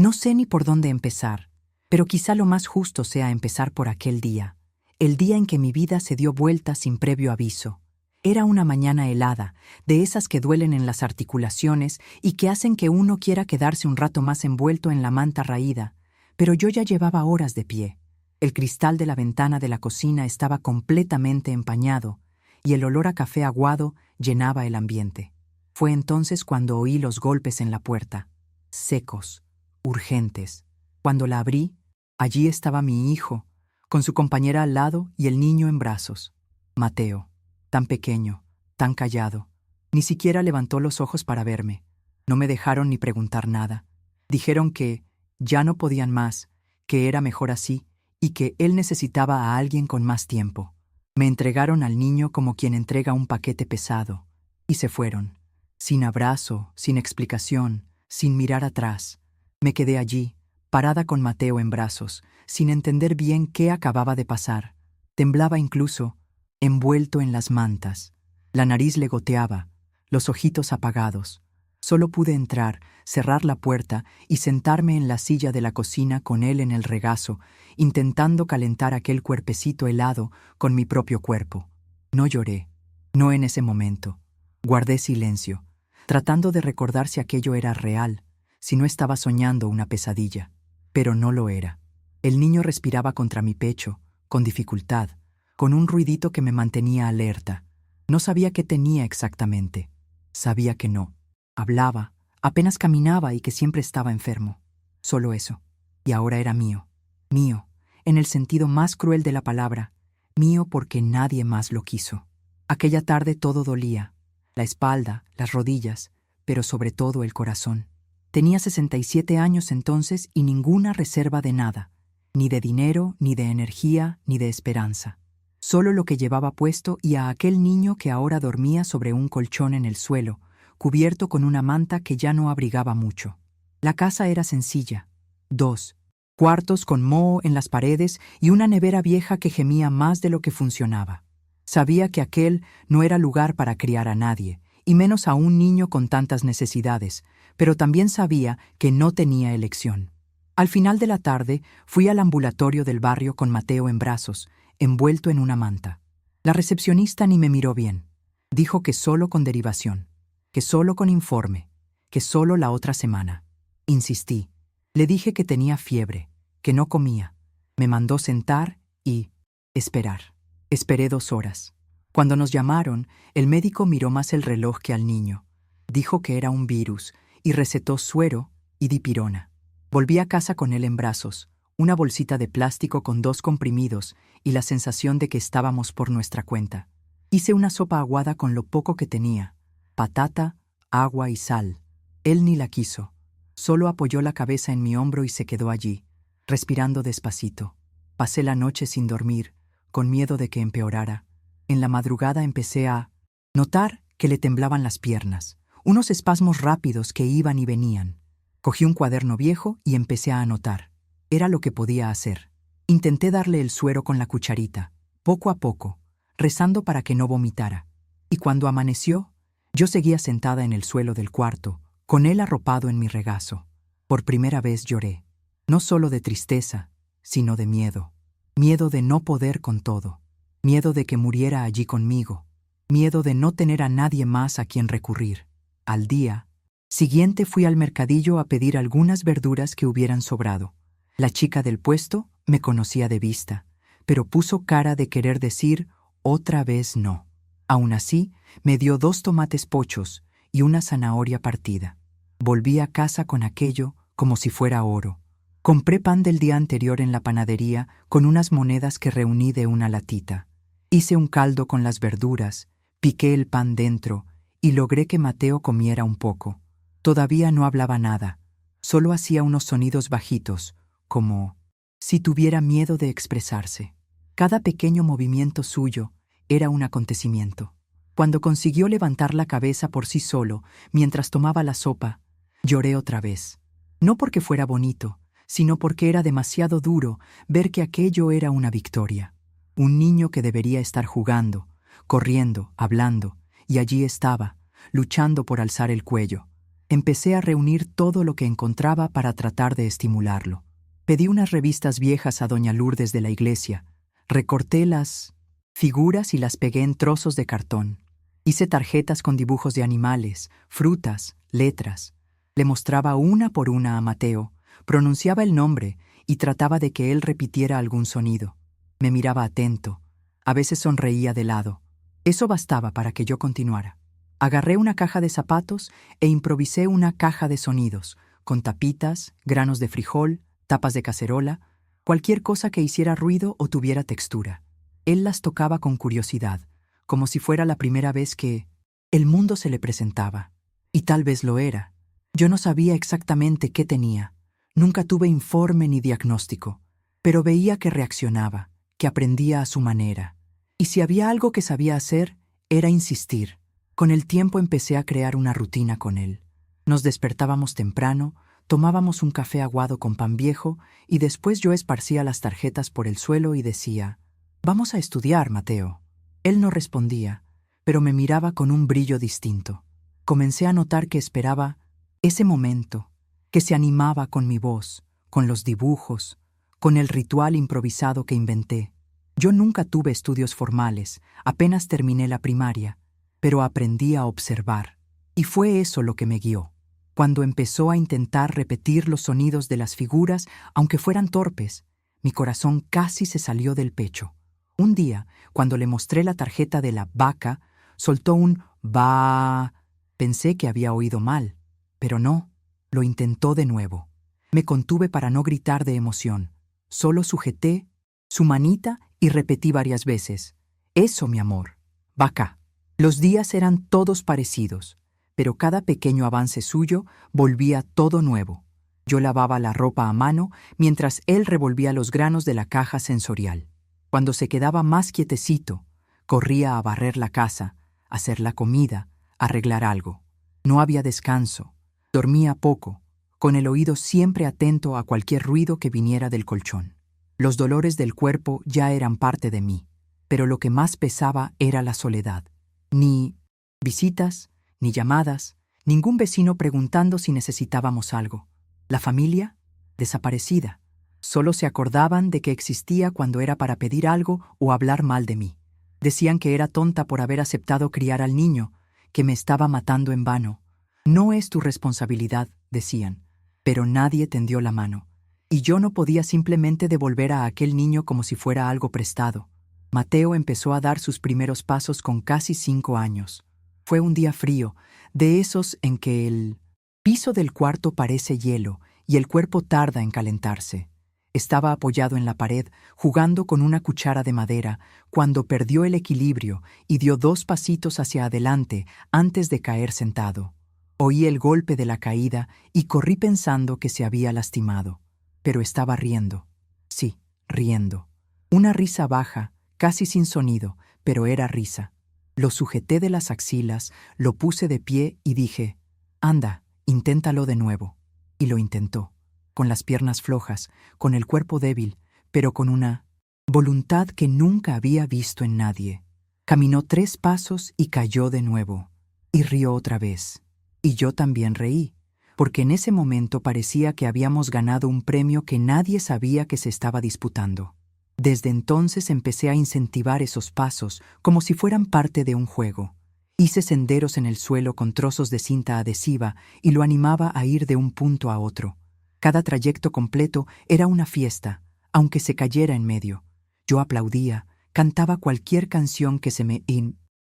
No sé ni por dónde empezar, pero quizá lo más justo sea empezar por aquel día, el día en que mi vida se dio vuelta sin previo aviso. Era una mañana helada, de esas que duelen en las articulaciones y que hacen que uno quiera quedarse un rato más envuelto en la manta raída, pero yo ya llevaba horas de pie. El cristal de la ventana de la cocina estaba completamente empañado y el olor a café aguado llenaba el ambiente. Fue entonces cuando oí los golpes en la puerta, secos, urgentes. Cuando la abrí, allí estaba mi hijo, con su compañera al lado y el niño en brazos. Mateo, tan pequeño, tan callado. Ni siquiera levantó los ojos para verme. No me dejaron ni preguntar nada. Dijeron que ya no podían más, que era mejor así y que él necesitaba a alguien con más tiempo. Me entregaron al niño como quien entrega un paquete pesado, y se fueron, sin abrazo, sin explicación, sin mirar atrás. Me quedé allí, parada con Mateo en brazos, sin entender bien qué acababa de pasar. Temblaba incluso, envuelto en las mantas. La nariz le goteaba, los ojitos apagados. Solo pude entrar, cerrar la puerta y sentarme en la silla de la cocina con él en el regazo, intentando calentar aquel cuerpecito helado con mi propio cuerpo. No lloré, no en ese momento. Guardé silencio, tratando de recordar si aquello era real, si no estaba soñando una pesadilla. Pero no lo era. El niño respiraba contra mi pecho, con dificultad, con un ruidito que me mantenía alerta. No sabía qué tenía exactamente. Sabía que no hablaba, apenas caminaba y que siempre estaba enfermo. Solo eso. Y ahora era mío. Mío, en el sentido más cruel de la palabra. Mío porque nadie más lo quiso. Aquella tarde todo dolía. La espalda, las rodillas, pero sobre todo el corazón. Tenía 67 años entonces y ninguna reserva de nada. Ni de dinero, ni de energía, ni de esperanza. Solo lo que llevaba puesto y a aquel niño que ahora dormía sobre un colchón en el suelo, cubierto con una manta que ya no abrigaba mucho. La casa era sencilla. 2 cuartos con moho en las paredes y una nevera vieja que gemía más de lo que funcionaba. Sabía que aquel no era lugar para criar a nadie, y menos a un niño con tantas necesidades, pero también sabía que no tenía elección. Al final de la tarde fui al ambulatorio del barrio con Mateo en brazos, envuelto en una manta. La recepcionista ni me miró bien. Dijo que solo con derivación, que solo con informe, que solo la otra semana. Insistí. Le dije que tenía fiebre, que no comía. Me mandó sentar y esperar. Esperé 2 horas. Cuando nos llamaron, el médico miró más el reloj que al niño. Dijo que era un virus y recetó suero y dipirona. Volví a casa con él en brazos, una bolsita de plástico con 2 comprimidos y la sensación de que estábamos por nuestra cuenta. Hice una sopa aguada con lo poco que tenía. Patata, agua y sal. Él ni la quiso. Solo apoyó la cabeza en mi hombro y se quedó allí, respirando despacito. Pasé la noche sin dormir, con miedo de que empeorara. En la madrugada empecé a notar que le temblaban las piernas, unos espasmos rápidos que iban y venían. Cogí un cuaderno viejo y empecé a anotar. Era lo que podía hacer. Intenté darle el suero con la cucharita, poco a poco, rezando para que no vomitara. Y cuando amaneció, yo seguía sentada en el suelo del cuarto, con él arropado en mi regazo. Por primera vez lloré, no solo de tristeza, sino de miedo. Miedo de no poder con todo. Miedo de que muriera allí conmigo. Miedo de no tener a nadie más a quien recurrir. Al día siguiente fui al mercadillo a pedir algunas verduras que hubieran sobrado. La chica del puesto me conocía de vista, pero puso cara de querer decir otra vez no. Aún así, me dio 2 tomates pochos y una zanahoria partida. Volví a casa con aquello como si fuera oro. Compré pan del día anterior en la panadería con unas monedas que reuní de una latita. Hice un caldo con las verduras, piqué el pan dentro y logré que Mateo comiera un poco. Todavía no hablaba nada, solo hacía unos sonidos bajitos, como si tuviera miedo de expresarse. Cada pequeño movimiento suyo era un acontecimiento. Cuando consiguió levantar la cabeza por sí solo, mientras tomaba la sopa, lloré otra vez. No porque fuera bonito, sino porque era demasiado duro ver que aquello era una victoria. Un niño que debería estar jugando, corriendo, hablando, y allí estaba, luchando por alzar el cuello. Empecé a reunir todo lo que encontraba para tratar de estimularlo. Pedí unas revistas viejas a doña Lourdes de la iglesia, recorté las figuras y las pegué en trozos de cartón. Hice tarjetas con dibujos de animales, frutas, letras. Le mostraba una por una a Mateo, pronunciaba el nombre y trataba de que él repitiera algún sonido. Me miraba atento, a veces sonreía de lado. Eso bastaba para que yo continuara. Agarré una caja de zapatos e improvisé una caja de sonidos, con tapitas, granos de frijol, tapas de cacerola, cualquier cosa que hiciera ruido o tuviera textura. Él las tocaba con curiosidad, como si fuera la primera vez que el mundo se le presentaba. Y tal vez lo era. Yo no sabía exactamente qué tenía. Nunca tuve informe ni diagnóstico, pero veía que reaccionaba, que aprendía a su manera. Y si había algo que sabía hacer, era insistir. Con el tiempo empecé a crear una rutina con él. Nos despertábamos temprano, tomábamos un café aguado con pan viejo y después yo esparcía las tarjetas por el suelo y decía: «Vamos a estudiar, Mateo». Él no respondía, pero me miraba con un brillo distinto. Comencé a notar que esperaba ese momento, que se animaba con mi voz, con los dibujos, con el ritual improvisado que inventé. Yo nunca tuve estudios formales, apenas terminé la primaria, pero aprendí a observar, y fue eso lo que me guió. Cuando empezó a intentar repetir los sonidos de las figuras, aunque fueran torpes, mi corazón casi se salió del pecho. Un día, cuando le mostré la tarjeta de la vaca, soltó un «ba». Pensé que había oído mal, pero no, lo intentó de nuevo. Me contuve para no gritar de emoción. Solo sujeté su manita y repetí varias veces: «Eso, mi amor, vaca». Los días eran todos parecidos, pero cada pequeño avance suyo volvía todo nuevo. Yo lavaba la ropa a mano mientras él revolvía los granos de la caja sensorial. Cuando se quedaba más quietecito, corría a barrer la casa, a hacer la comida, a arreglar algo. No había descanso, dormía poco, con el oído siempre atento a cualquier ruido que viniera del colchón. Los dolores del cuerpo ya eran parte de mí, pero lo que más pesaba era la soledad. Ni visitas, ni llamadas, ningún vecino preguntando si necesitábamos algo. La familia, desaparecida. Solo se acordaban de que existía cuando era para pedir algo o hablar mal de mí. Decían que era tonta por haber aceptado criar al niño, que me estaba matando en vano. «No es tu responsabilidad», decían, pero nadie tendió la mano. Y yo no podía simplemente devolver a aquel niño como si fuera algo prestado. Mateo empezó a dar sus primeros pasos con casi 5 años. Fue un día frío, de esos en que el piso del cuarto parece hielo y el cuerpo tarda en calentarse. Estaba apoyado en la pared, jugando con una cuchara de madera, cuando perdió el equilibrio y dio 2 pasitos hacia adelante antes de caer sentado. Oí el golpe de la caída y corrí pensando que se había lastimado. Pero estaba riendo. Sí, riendo. Una risa baja, casi sin sonido, pero era risa. Lo sujeté de las axilas, lo puse de pie y dije: «Anda, inténtalo de nuevo». Y lo intentó, con las piernas flojas, con el cuerpo débil, pero con una voluntad que nunca había visto en nadie. Caminó 3 pasos y cayó de nuevo. Y rió otra vez. Y yo también reí, porque en ese momento parecía que habíamos ganado un premio que nadie sabía que se estaba disputando. Desde entonces empecé a incentivar esos pasos como si fueran parte de un juego. Hice senderos en el suelo con trozos de cinta adhesiva y lo animaba a ir de un punto a otro. Cada trayecto completo era una fiesta, aunque se cayera en medio. Yo aplaudía, cantaba cualquier canción que se me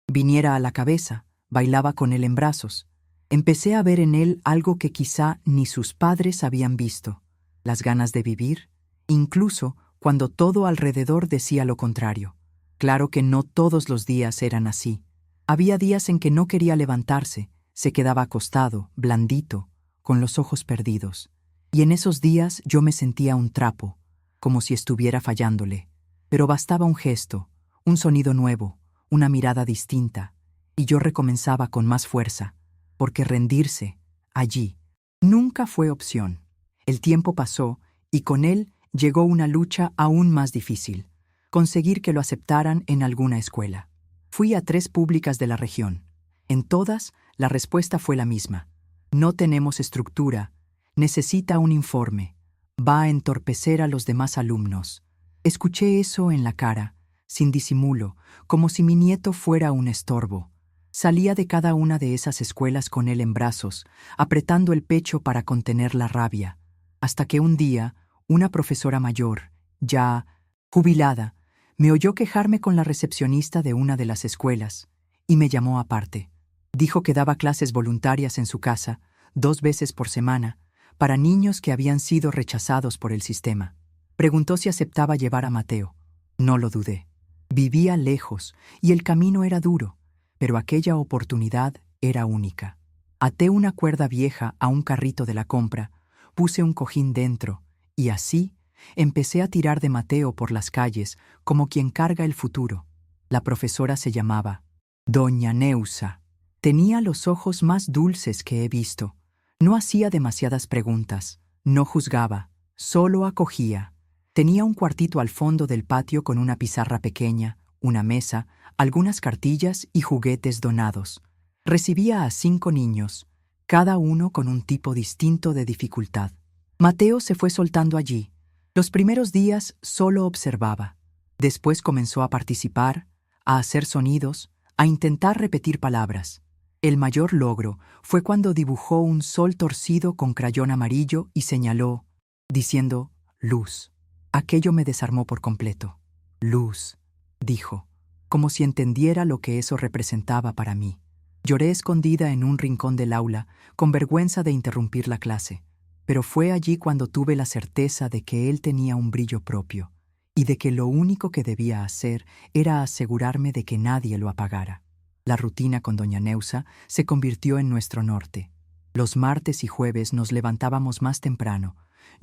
viniera a la cabeza, bailaba con él en brazos. Empecé a ver en él algo que quizá ni sus padres habían visto: las ganas de vivir, incluso cuando todo alrededor decía lo contrario. Claro que no todos los días eran así. Había días en que no quería levantarse, se quedaba acostado, blandito, con los ojos perdidos. Y en esos días yo me sentía un trapo, como si estuviera fallándole. Pero bastaba un gesto, un sonido nuevo, una mirada distinta, y yo recomenzaba con más fuerza, porque rendirse, allí, nunca fue opción. El tiempo pasó, y con él llegó una lucha aún más difícil: conseguir que lo aceptaran en alguna escuela. Fui a 3 públicas de la región. En todas, la respuesta fue la misma: No tenemos estructura. Necesita un informe. Va a entorpecer a los demás alumnos. Escuché eso en la cara, sin disimulo, como si mi nieto fuera un estorbo. Salía de cada una de esas escuelas con él en brazos, apretando el pecho para contener la rabia, hasta que un día, una profesora mayor, ya jubilada, me oyó quejarme con la recepcionista de una de las escuelas, y me llamó aparte. Dijo que daba clases voluntarias en su casa, 2 veces por semana, para niños que habían sido rechazados por el sistema. Preguntó si aceptaba llevar a Mateo. No lo dudé. Vivía lejos, y el camino era duro, pero aquella oportunidad era única. Até una cuerda vieja a un carrito de la compra, puse un cojín dentro, y así empecé a tirar de Mateo por las calles como quien carga el futuro. La profesora se llamaba Doña Neusa. Tenía los ojos más dulces que he visto. No hacía demasiadas preguntas, no juzgaba, solo acogía. Tenía un cuartito al fondo del patio con una pizarra pequeña, una mesa, algunas cartillas y juguetes donados. Recibía a 5 niños, cada uno con un tipo distinto de dificultad. Mateo se fue soltando allí. Los primeros días solo observaba. Después comenzó a participar, a hacer sonidos, a intentar repetir palabras. El mayor logro fue cuando dibujó un sol torcido con crayón amarillo y señaló, diciendo «luz». Aquello me desarmó por completo. «Luz», dijo, como si entendiera lo que eso representaba para mí. Lloré escondida en un rincón del aula, con vergüenza de interrumpir la clase, pero fue allí cuando tuve la certeza de que él tenía un brillo propio, y de que lo único que debía hacer era asegurarme de que nadie lo apagara. La rutina con doña Neusa se convirtió en nuestro norte. Los martes y jueves nos levantábamos más temprano.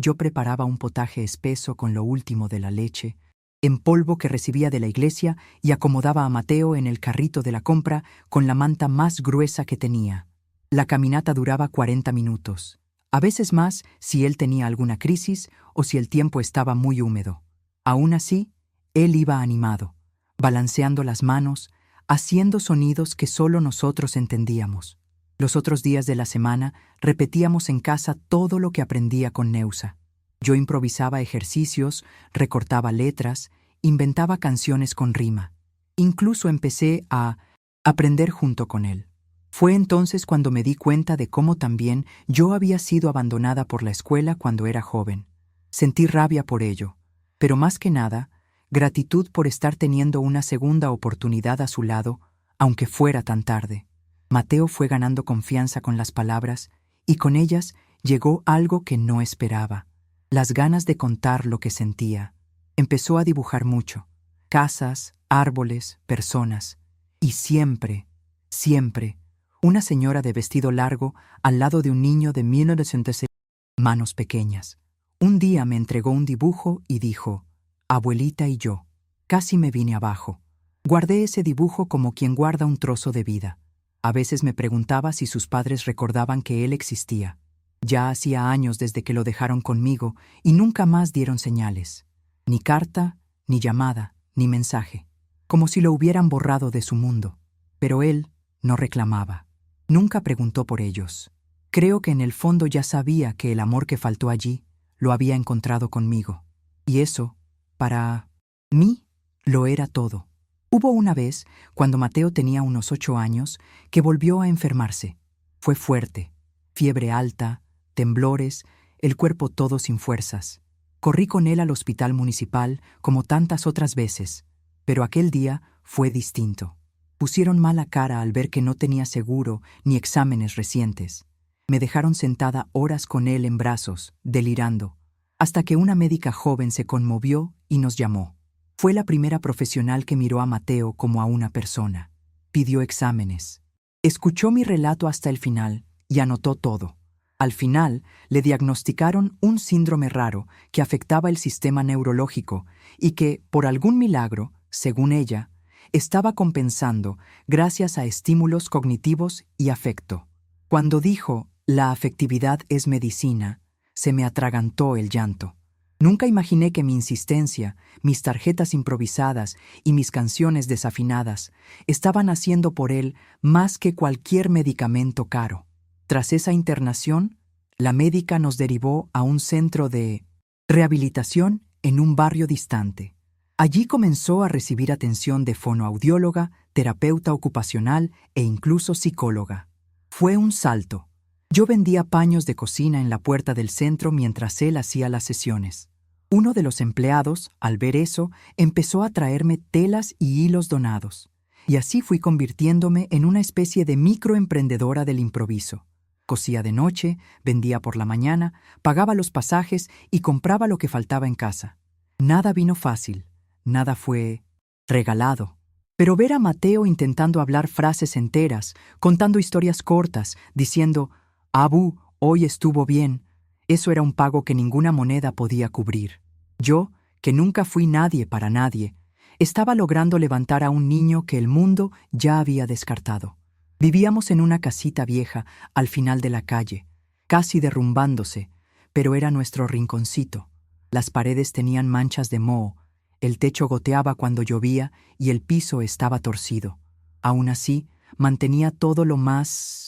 Yo preparaba un potaje espeso con lo último de la leche, en polvo que recibía de la iglesia, y acomodaba a Mateo en el carrito de la compra con la manta más gruesa que tenía. La caminata duraba 40 minutos, a veces más si él tenía alguna crisis o si el tiempo estaba muy húmedo. Aún así, él iba animado, balanceando las manos, haciendo sonidos que solo nosotros entendíamos. Los otros días de la semana repetíamos en casa todo lo que aprendía con Neusa. Yo improvisaba ejercicios, recortaba letras, inventaba canciones con rima. Incluso empecé a aprender junto con él. Fue entonces cuando me di cuenta de cómo también yo había sido abandonada por la escuela cuando era joven. Sentí rabia por ello, pero más que nada, gratitud por estar teniendo una segunda oportunidad a su lado, aunque fuera tan tarde. Mateo fue ganando confianza con las palabras, y con ellas llegó algo que no esperaba: las ganas de contar lo que sentía. Empezó a dibujar mucho: casas, árboles, personas, y siempre, una señora de vestido largo al lado de un niño de 1906, manos pequeñas. Un día me entregó un dibujo y dijo: «Abuelita y yo». Casi me vine abajo. Guardé ese dibujo como quien guarda un trozo de vida. A veces me preguntaba si sus padres recordaban que él existía. Ya hacía años desde que lo dejaron conmigo y nunca más dieron señales. Ni carta, ni llamada, ni mensaje. Como si lo hubieran borrado de su mundo. Pero él no reclamaba. Nunca preguntó por ellos. Creo que en el fondo ya sabía que el amor que faltó allí lo había encontrado conmigo. Y eso, para mí, lo era todo. Hubo una vez, cuando Mateo tenía unos 8 años, que volvió a enfermarse. Fue fuerte, fiebre alta, temblores, el cuerpo todo sin fuerzas. Corrí con él al hospital municipal como tantas otras veces, pero aquel día fue distinto. Pusieron mala cara al ver que no tenía seguro ni exámenes recientes. Me dejaron sentada horas con él en brazos, delirando, hasta que una médica joven se conmovió y nos llamó. Fue la primera profesional que miró a Mateo como a una persona. Pidió exámenes. Escuchó mi relato hasta el final y anotó todo. Al final, le diagnosticaron un síndrome raro que afectaba el sistema neurológico y que, por algún milagro, según ella, estaba compensando gracias a estímulos cognitivos y afecto. Cuando dijo «la afectividad es medicina», se me atragantó el llanto. Nunca imaginé que mi insistencia, mis tarjetas improvisadas y mis canciones desafinadas estaban haciendo por él más que cualquier medicamento caro. Tras esa internación, la médica nos derivó a un centro de rehabilitación en un barrio distante. Allí comenzó a recibir atención de fonoaudióloga, terapeuta ocupacional e incluso psicóloga. Fue un salto. Yo vendía paños de cocina en la puerta del centro mientras él hacía las sesiones. Uno de los empleados, al ver eso, empezó a traerme telas y hilos donados. Y así fui convirtiéndome en una especie de microemprendedora del improviso. Cosía de noche, vendía por la mañana, pagaba los pasajes y compraba lo que faltaba en casa. Nada vino fácil, nada fue regalado. Pero ver a Mateo intentando hablar frases enteras, contando historias cortas, diciendo «Abu, hoy estuvo bien», eso era un pago que ninguna moneda podía cubrir. Yo, que nunca fui nadie para nadie, estaba logrando levantar a un niño que el mundo ya había descartado. Vivíamos en una casita vieja al final de la calle, casi derrumbándose, pero era nuestro rinconcito. Las paredes tenían manchas de moho, el techo goteaba cuando llovía y el piso estaba torcido. Aún así, mantenía todo lo más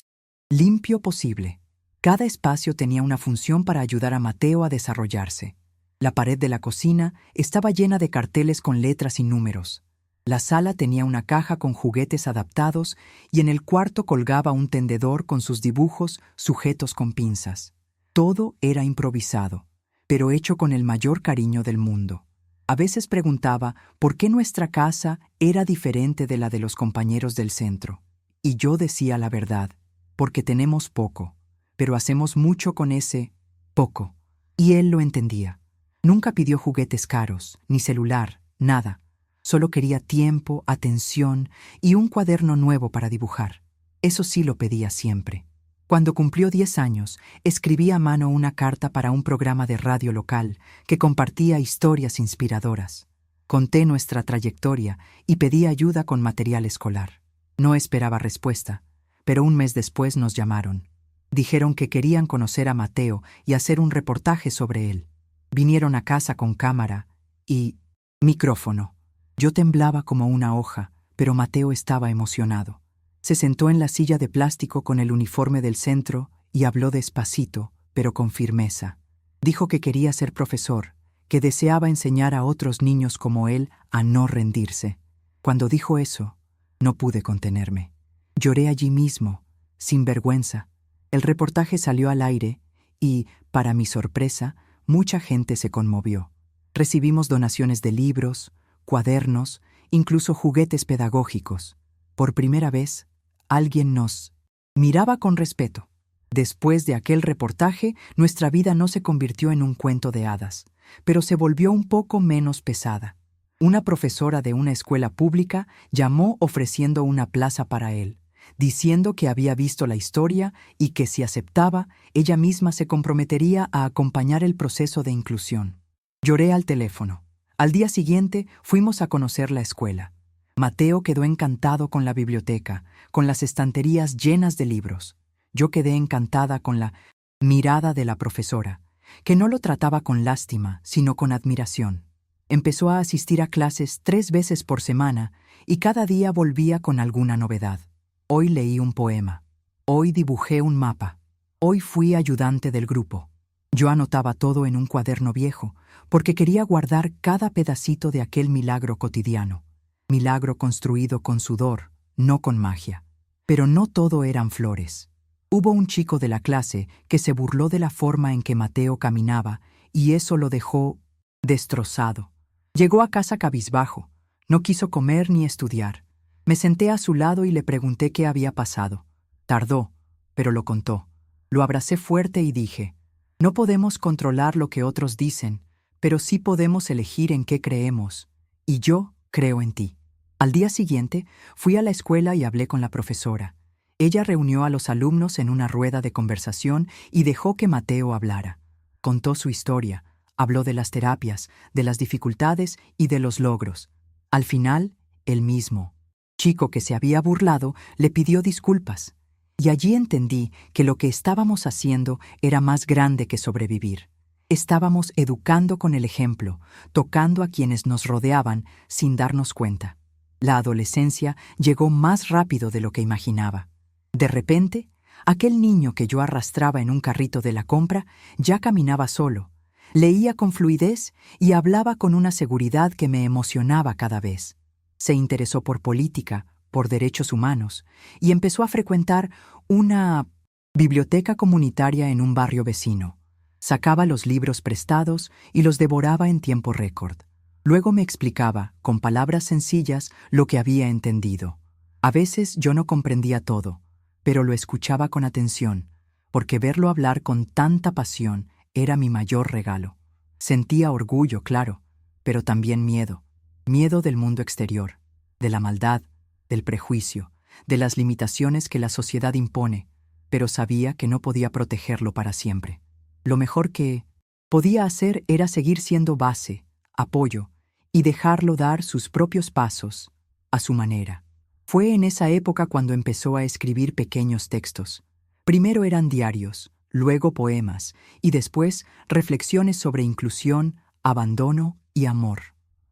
limpio posible. Cada espacio tenía una función para ayudar a Mateo a desarrollarse. La pared de la cocina estaba llena de carteles con letras y números. La sala tenía una caja con juguetes adaptados y en el cuarto colgaba un tendedor con sus dibujos sujetos con pinzas. Todo era improvisado, pero hecho con el mayor cariño del mundo. A veces preguntaba por qué nuestra casa era diferente de la de los compañeros del centro. Y yo decía la verdad, porque tenemos poco, pero hacemos mucho con ese poco. Y él lo entendía. Nunca pidió juguetes caros, ni celular, nada. Solo quería tiempo, atención y un cuaderno nuevo para dibujar. Eso sí lo pedía siempre. Cuando cumplió 10 años, escribí a mano una carta para un programa de radio local que compartía historias inspiradoras. Conté nuestra trayectoria y pedí ayuda con material escolar. No esperaba respuesta, pero un mes después nos llamaron. Dijeron que querían conocer a Mateo y hacer un reportaje sobre él. Vinieron a casa con cámara y micrófono. Yo temblaba como una hoja, pero Mateo estaba emocionado. Se sentó en la silla de plástico con el uniforme del centro y habló despacito, pero con firmeza. Dijo que quería ser profesor, que deseaba enseñar a otros niños como él a no rendirse. Cuando dijo eso, no pude contenerme. Lloré allí mismo, sin vergüenza. El reportaje salió al aire y, para mi sorpresa, mucha gente se conmovió. Recibimos donaciones de libros, cuadernos, incluso juguetes pedagógicos. Por primera vez, alguien nos miraba con respeto. Después de aquel reportaje, nuestra vida no se convirtió en un cuento de hadas, pero se volvió un poco menos pesada. Una profesora de una escuela pública llamó ofreciendo una plaza para él, diciendo que había visto la historia y que si aceptaba, ella misma se comprometería a acompañar el proceso de inclusión. Lloré al teléfono. Al día siguiente fuimos a conocer la escuela. Mateo quedó encantado con la biblioteca, con las estanterías llenas de libros. Yo quedé encantada con la mirada de la profesora, que no lo trataba con lástima, sino con admiración. Empezó a asistir a clases 3 veces por semana y cada día volvía con alguna novedad. Hoy leí un poema. Hoy dibujé un mapa. Hoy fui ayudante del grupo. Yo anotaba todo en un cuaderno viejo, porque quería guardar cada pedacito de aquel milagro cotidiano. Milagro construido con sudor, no con magia. Pero no todo eran flores. Hubo un chico de la clase que se burló de la forma en que Mateo caminaba y eso lo dejó destrozado. Llegó a casa cabizbajo. No quiso comer ni estudiar. Me senté a su lado y le pregunté qué había pasado. Tardó, pero lo contó. Lo abracé fuerte y dije, no podemos controlar lo que otros dicen, pero sí podemos elegir en qué creemos. Y yo creo en ti. Al día siguiente, fui a la escuela y hablé con la profesora. Ella reunió a los alumnos en una rueda de conversación y dejó que Mateo hablara. Contó su historia, habló de las terapias, de las dificultades y de los logros. Al final, él mismo, chico que se había burlado, le pidió disculpas. Y allí entendí que lo que estábamos haciendo era más grande que sobrevivir. Estábamos educando con el ejemplo, tocando a quienes nos rodeaban sin darnos cuenta. La adolescencia llegó más rápido de lo que imaginaba. De repente, Aquel niño que yo arrastraba en un carrito de la compra ya caminaba solo, leía con fluidez y hablaba con una seguridad que me emocionaba cada vez. Se interesó por política, por derechos humanos, y empezó a frecuentar una biblioteca comunitaria en un barrio vecino. Sacaba los libros prestados y los devoraba en tiempo récord. Luego me explicaba, con palabras sencillas, lo que había entendido. A veces yo no comprendía todo, pero lo escuchaba con atención, porque verlo hablar con tanta pasión era mi mayor regalo. Sentía orgullo, claro, pero también miedo. Miedo del mundo exterior, de la maldad, del prejuicio, de las limitaciones que la sociedad impone, pero sabía que no podía protegerlo para siempre. Lo mejor que podía hacer era seguir siendo base, apoyo, y dejarlo dar sus propios pasos, a su manera. Fue en esa época cuando empezó a escribir pequeños textos. Primero eran diarios, luego poemas, y después reflexiones sobre inclusión, abandono y amor.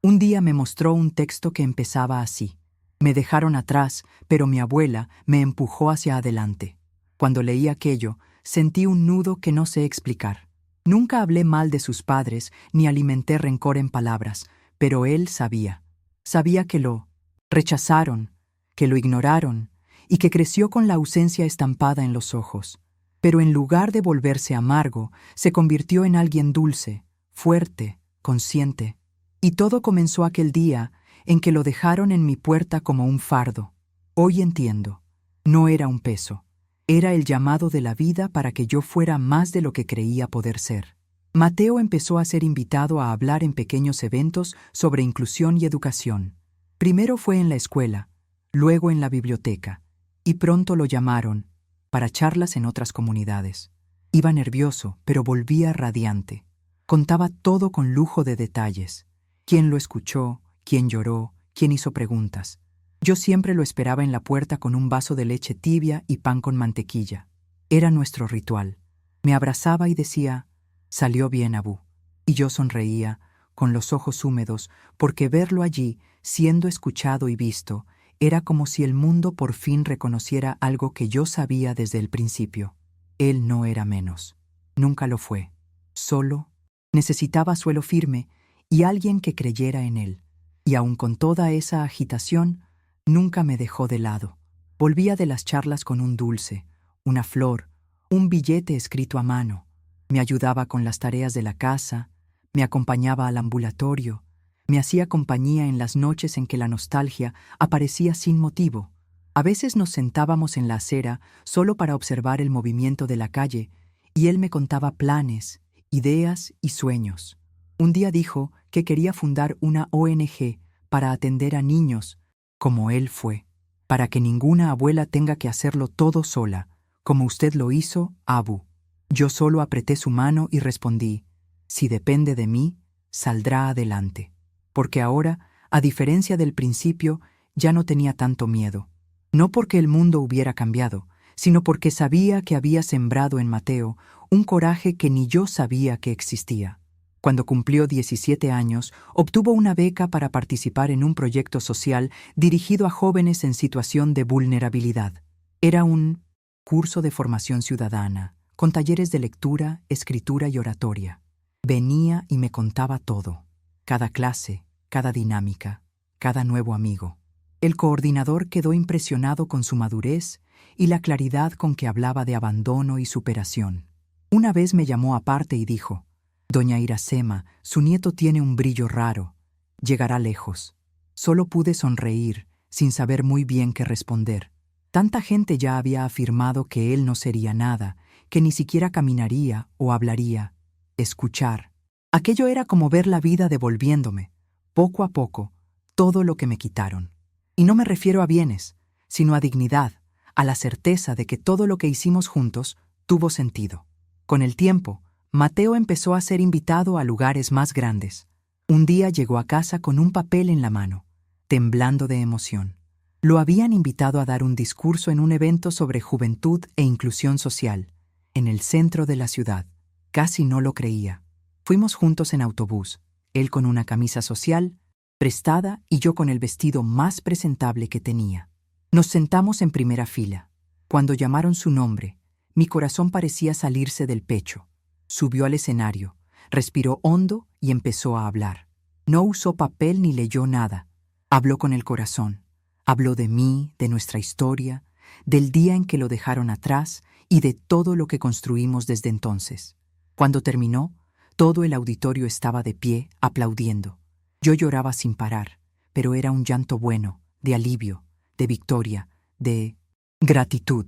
Un día me mostró un texto que empezaba así. Me dejaron atrás, pero mi abuela me empujó hacia adelante. Cuando leí aquello, sentí un nudo que no sé explicar. Nunca hablé mal de sus padres ni alimenté rencor en palabras, pero él sabía. Sabía que lo rechazaron, que lo ignoraron y que creció con la ausencia estampada en los ojos. Pero en lugar de volverse amargo, se convirtió en alguien dulce, fuerte, consciente. Y todo comenzó aquel día en que lo dejaron en mi puerta como un fardo. Hoy entiendo. No era un peso. Era el llamado de la vida para que yo fuera más de lo que creía poder ser. Mateo empezó a ser invitado a hablar en pequeños eventos sobre inclusión y educación. Primero fue en la escuela, luego en la biblioteca, y pronto lo llamaron para charlas en otras comunidades. Iba nervioso, pero volvía radiante. Contaba todo con lujo de detalles. Quién lo escuchó, quién lloró, quién hizo preguntas. Yo siempre lo esperaba en la puerta con un vaso de leche tibia y pan con mantequilla. Era nuestro ritual. Me abrazaba y decía, «Salió bien, Abú». Y yo sonreía, con los ojos húmedos, porque verlo allí, siendo escuchado y visto, era como si el mundo por fin reconociera algo que yo sabía desde el principio. Él no era menos. Nunca lo fue. Solo necesitaba suelo firme y alguien que creyera en él. Y aun con toda esa agitación, nunca me dejó de lado. Volvía de las charlas con un dulce, una flor, un billete escrito a mano. Me ayudaba con las tareas de la casa, me acompañaba al ambulatorio, me hacía compañía en las noches en que la nostalgia aparecía sin motivo. A veces nos sentábamos en la acera solo para observar el movimiento de la calle y él me contaba planes, ideas y sueños. Un día dijo que quería fundar una ONG para atender a niños, como él fue, para que ninguna abuela tenga que hacerlo todo sola, como usted lo hizo, Abu. Yo solo apreté su mano y respondí, si depende de mí, saldrá adelante. Porque ahora, a diferencia del principio, ya no tenía tanto miedo. No porque el mundo hubiera cambiado, sino porque sabía que había sembrado en Mateo un coraje que ni yo sabía que existía. Cuando cumplió 17 años, obtuvo una beca para participar en un proyecto social dirigido a jóvenes en situación de vulnerabilidad. Era un curso de formación ciudadana, con talleres de lectura, escritura y oratoria. Venía y me contaba todo. Cada clase, cada dinámica, cada nuevo amigo. El coordinador quedó impresionado con su madurez y la claridad con que hablaba de abandono y superación. Una vez me llamó aparte y dijo, «Doña Iracema, su nieto tiene un brillo raro. Llegará lejos». Solo pude sonreír, sin saber muy bien qué responder. Tanta gente ya había afirmado que él no sería nada, que ni siquiera caminaría o hablaría. Escuchar. Aquello era como ver la vida devolviéndome, poco a poco, todo lo que me quitaron. Y no me refiero a bienes, sino a dignidad, a la certeza de que todo lo que hicimos juntos tuvo sentido. Con el tiempo, Mateo empezó a ser invitado a lugares más grandes. Un día llegó a casa con un papel en la mano, temblando de emoción. Lo habían invitado a dar un discurso en un evento sobre juventud e inclusión social, en el centro de la ciudad. Casi no lo creía. Fuimos juntos en autobús, él con una camisa social, prestada, y yo con el vestido más presentable que tenía. Nos sentamos en primera fila. Cuando llamaron su nombre, Mi corazón parecía salirse del pecho. Subió al escenario, respiró hondo y empezó a hablar. No usó papel ni leyó nada. Habló con el corazón. Habló de mí, de nuestra historia, del día en que lo dejaron atrás y de todo lo que construimos desde entonces. Cuando terminó, todo el auditorio estaba de pie, aplaudiendo. Yo lloraba sin parar, pero era un llanto bueno, de alivio, de victoria, de gratitud.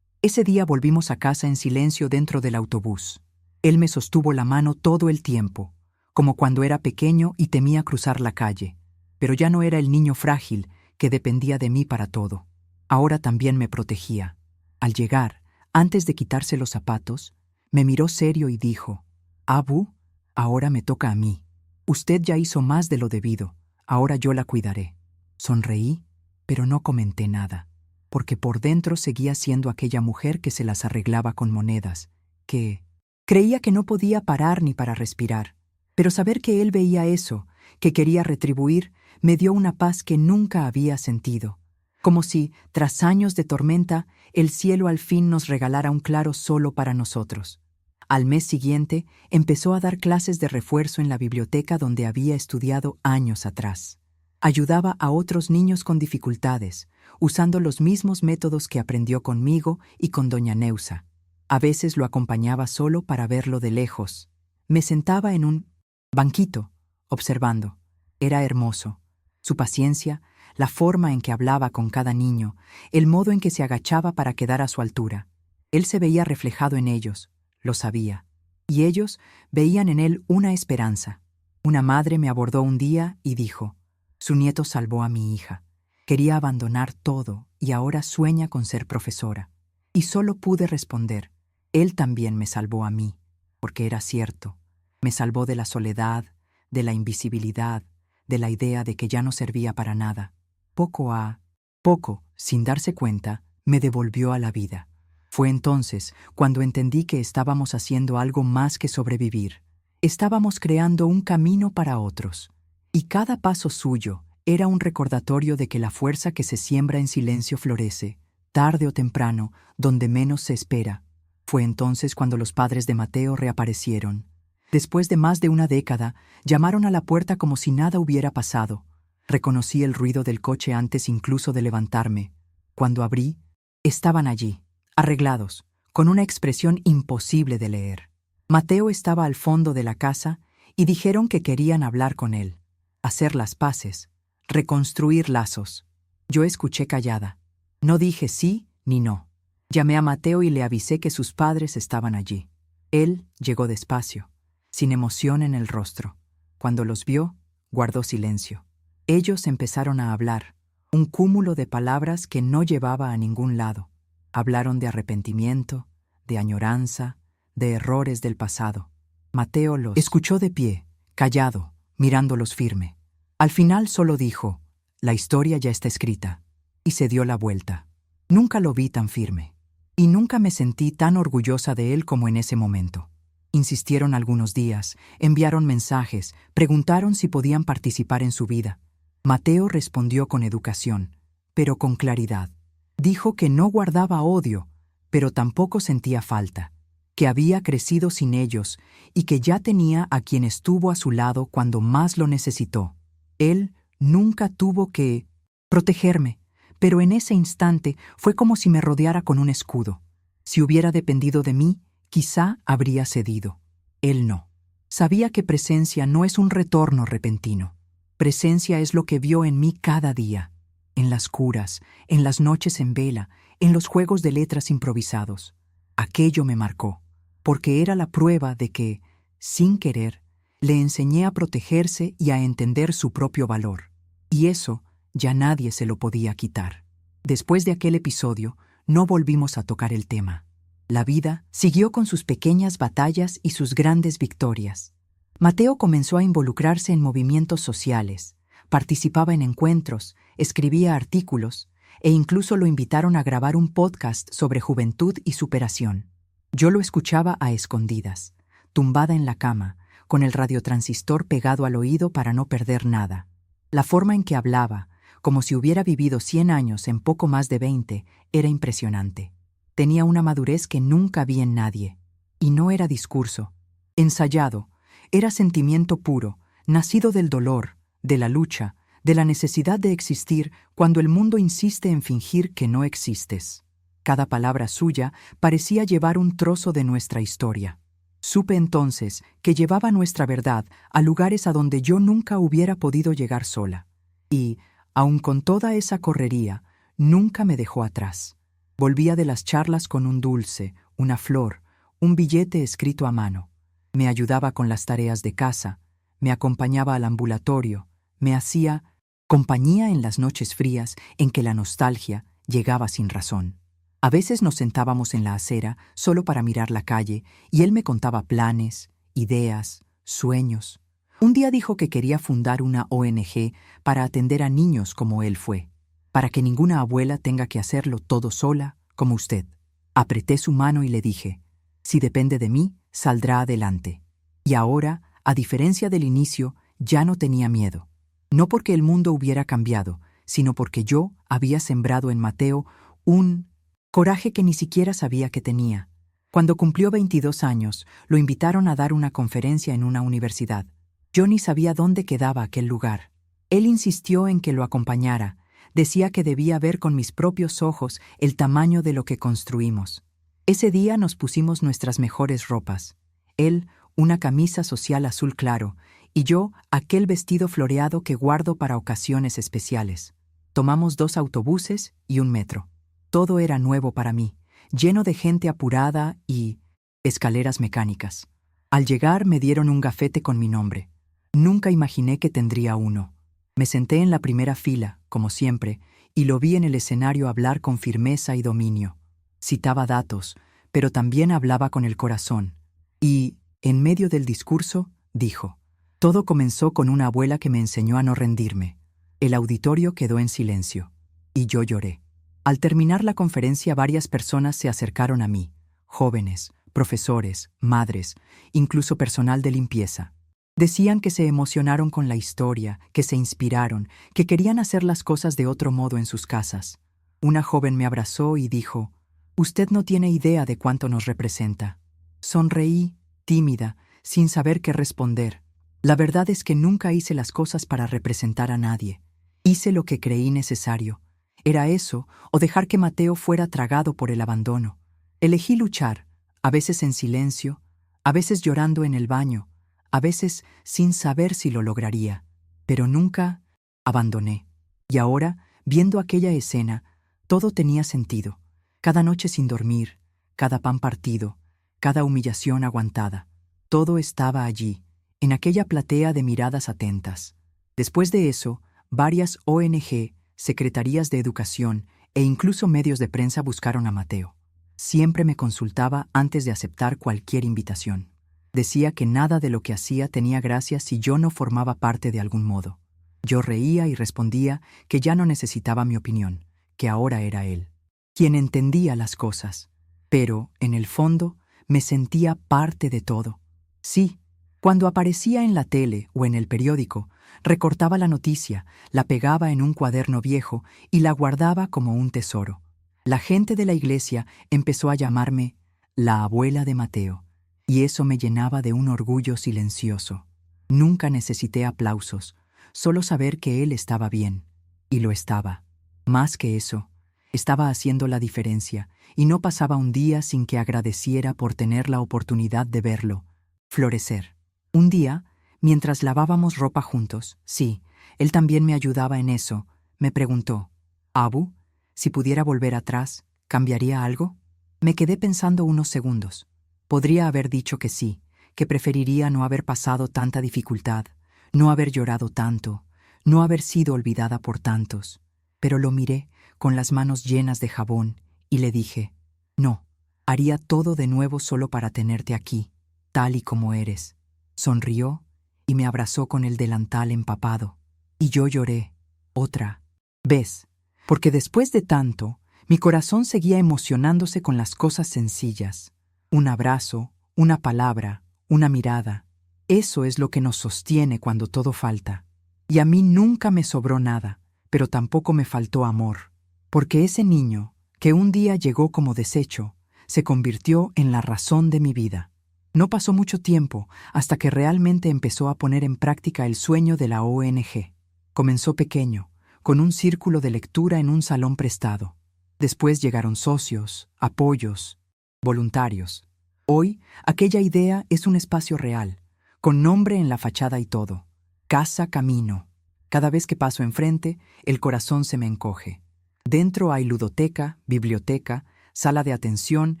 Ese día volvimos a casa en silencio dentro del autobús. Él me sostuvo la mano todo el tiempo, como cuando era pequeño y temía cruzar la calle. Pero ya no era el niño frágil que dependía de mí para todo. Ahora también me protegía. Al llegar, antes de quitarse los zapatos, me miró serio y dijo: «Abu, ahora me toca a mí. Usted ya hizo más de lo debido, ahora yo la cuidaré». Sonreí, pero no comenté nada, porque por dentro seguía siendo aquella mujer que se las arreglaba con monedas, que creía que no podía parar ni para respirar. Pero saber que él veía eso, que quería retribuir, me dio una paz que nunca había sentido. Como si, tras años de tormenta, el cielo al fin nos regalara un claro solo para nosotros. Al mes siguiente, empezó a dar clases de refuerzo en la biblioteca donde había estudiado años atrás. Ayudaba a otros niños con dificultades, usando los mismos métodos que aprendió conmigo y con doña Neusa. A veces lo acompañaba solo para verlo de lejos. Me sentaba en un banquito, observando. Era hermoso. Su paciencia, la forma en que hablaba con cada niño, el modo en que se agachaba para quedar a su altura. Él se veía reflejado en ellos, lo sabía. Y ellos veían en él una esperanza. Una madre me abordó un día y dijo: «Su nieto salvó a mi hija. Quería abandonar todo y ahora sueña con ser profesora». Y solo pude responder: «Él también me salvó a mí», porque era cierto. Me salvó de la soledad, de la invisibilidad, de la idea de que ya no servía para nada. Poco a poco, sin darse cuenta, me devolvió a la vida. Fue entonces cuando entendí que estábamos haciendo algo más que sobrevivir. Estábamos creando un camino para otros. Y cada paso suyo era un recordatorio de que la fuerza que se siembra en silencio florece, tarde o temprano, donde menos se espera. Fue entonces cuando los padres de Mateo reaparecieron. Después de más de una década, llamaron a la puerta como si nada hubiera pasado. Reconocí el ruido del coche antes incluso de levantarme. Cuando abrí, estaban allí, arreglados, con una expresión imposible de leer. Mateo estaba al fondo de la casa y dijeron que querían hablar con él, hacer las paces, reconstruir lazos. Yo escuché callada. No dije sí ni no. Llamé a Mateo y le avisé que sus padres estaban allí. Él llegó despacio, sin emoción en el rostro. Cuando los vio, guardó silencio. Ellos empezaron a hablar, un cúmulo de palabras que no llevaba a ningún lado. Hablaron de arrepentimiento, de añoranza, de errores del pasado. Mateo los escuchó de pie, callado, mirándolos firme. Al final solo dijo: «La historia ya está escrita», y se dio la vuelta. Nunca lo vi tan firme. Y nunca me sentí tan orgullosa de él como en ese momento. Insistieron algunos días, enviaron mensajes, preguntaron si podían participar en su vida. Mateo respondió con educación, pero con claridad. Dijo que no guardaba odio, pero tampoco sentía falta, que había crecido sin ellos y que ya tenía a quien estuvo a su lado cuando más lo necesitó. Él nunca tuvo que protegerme, pero en ese instante fue como si me rodeara con un escudo. Si hubiera dependido de mí, quizá habría cedido. Él no. Sabía que presencia no es un retorno repentino. Presencia es lo que vio en mí cada día, en las curas, en las noches en vela, en los juegos de letras improvisados. Aquello me marcó, porque era la prueba de que, sin querer, le enseñé a protegerse y a entender su propio valor. Y eso ya nadie se lo podía quitar. Después de aquel episodio, no volvimos a tocar el tema. La vida siguió con sus pequeñas batallas y sus grandes victorias. Mateo comenzó a involucrarse en movimientos sociales, participaba en encuentros, escribía artículos e incluso lo invitaron a grabar un podcast sobre juventud y superación. Yo lo escuchaba a escondidas, tumbada en la cama, con el radiotransistor pegado al oído para no perder nada. La forma en que hablaba, como si hubiera vivido 100 años en poco más de 20, era impresionante. Tenía una madurez que nunca vi en nadie. Y no era discurso. Ensayado. Era sentimiento puro, nacido del dolor, de la lucha, de la necesidad de existir cuando el mundo insiste en fingir que no existes. Cada palabra suya parecía llevar un trozo de nuestra historia. Supe entonces que llevaba nuestra verdad a lugares a donde yo nunca hubiera podido llegar sola. Y, aun con toda esa correría, nunca me dejó atrás. Volvía de las charlas con un dulce, una flor, un billete escrito a mano. Me ayudaba con las tareas de casa, me acompañaba al ambulatorio, me hacía compañía en las noches frías en que la nostalgia llegaba sin razón. A veces nos sentábamos en la acera solo para mirar la calle y él me contaba planes, ideas, sueños. Un día dijo que quería fundar una ONG para atender a niños como él fue, para que ninguna abuela tenga que hacerlo todo sola, como usted. Apreté su mano y le dije, si depende de mí, saldrá adelante. Y ahora, a diferencia del inicio, ya no tenía miedo. No porque el mundo hubiera cambiado, sino porque yo había sembrado en Mateo un coraje que ni siquiera sabía que tenía. Cuando cumplió 22 años, lo invitaron a dar una conferencia en una universidad. Yo ni sabía dónde quedaba aquel lugar. Él insistió en que lo acompañara. Decía que debía ver con mis propios ojos el tamaño de lo que construimos. Ese día nos pusimos nuestras mejores ropas. Él, una camisa social azul claro, y yo, aquel vestido floreado que guardo para ocasiones especiales. Tomamos 2 autobuses y un metro. Todo era nuevo para mí, lleno de gente apurada y escaleras mecánicas. Al llegar me dieron un gafete con mi nombre. Nunca imaginé que tendría uno. Me senté en la primera fila, como siempre, y lo vi en el escenario hablar con firmeza y dominio. Citaba datos, pero también hablaba con el corazón. Y, en medio del discurso, dijo, todo comenzó con una abuela que me enseñó a no rendirme. El auditorio quedó en silencio, y yo lloré. Al terminar la conferencia, varias personas se acercaron a mí, jóvenes, profesores, madres, incluso personal de limpieza. Decían que se emocionaron con la historia, que se inspiraron, que querían hacer las cosas de otro modo en sus casas. Una joven me abrazó y dijo, «Usted no tiene idea de cuánto nos representa». Sonreí, tímida, sin saber qué responder. La verdad es que nunca hice las cosas para representar a nadie. Hice lo que creí necesario. Era eso, o dejar que Mateo fuera tragado por el abandono. Elegí luchar, a veces en silencio, a veces llorando en el baño, a veces sin saber si lo lograría, pero nunca abandoné. Y ahora, viendo aquella escena, todo tenía sentido. Cada noche sin dormir, cada pan partido, cada humillación aguantada. Todo estaba allí, en aquella platea de miradas atentas. Después de eso, varias ONG, secretarías de educación e incluso medios de prensa buscaron a Mateo. Siempre me consultaba antes de aceptar cualquier invitación. Decía que nada de lo que hacía tenía gracia si yo no formaba parte de algún modo. Yo reía y respondía que ya no necesitaba mi opinión, que ahora era él, quien entendía las cosas. Pero, en el fondo, me sentía parte de todo. Sí, cuando aparecía en la tele o en el periódico, recortaba la noticia, la pegaba en un cuaderno viejo y la guardaba como un tesoro. La gente de la iglesia empezó a llamarme la abuela de Mateo, y eso me llenaba de un orgullo silencioso. Nunca necesité aplausos, solo saber que él estaba bien. Y lo estaba. Más que eso, estaba haciendo la diferencia, y no pasaba un día sin que agradeciera por tener la oportunidad de verlo florecer. Un día, mientras lavábamos ropa juntos, sí, él también me ayudaba en eso, me preguntó, «Abu, si pudiera volver atrás, ¿cambiaría algo?» Me quedé pensando unos segundos. Podría haber dicho que sí, que preferiría no haber pasado tanta dificultad, no haber llorado tanto, no haber sido olvidada por tantos. Pero lo miré con las manos llenas de jabón y le dije, «No, haría todo de nuevo solo para tenerte aquí, tal y como eres». Sonrió y me abrazó con el delantal empapado. Y yo lloré, otra vez, porque después de tanto, mi corazón seguía emocionándose con las cosas sencillas. Un abrazo, una palabra, una mirada. Eso es lo que nos sostiene cuando todo falta. Y a mí nunca me sobró nada, pero tampoco me faltó amor. Porque ese niño, que un día llegó como desecho, se convirtió en la razón de mi vida. No pasó mucho tiempo hasta que realmente empezó a poner en práctica el sueño de la ONG. Comenzó pequeño, con un círculo de lectura en un salón prestado. Después llegaron socios, apoyos, voluntarios. Hoy, aquella idea es un espacio real, con nombre en la fachada y todo. Casa Camino. Cada vez que paso enfrente, el corazón se me encoge. Dentro hay ludoteca, biblioteca, sala de atención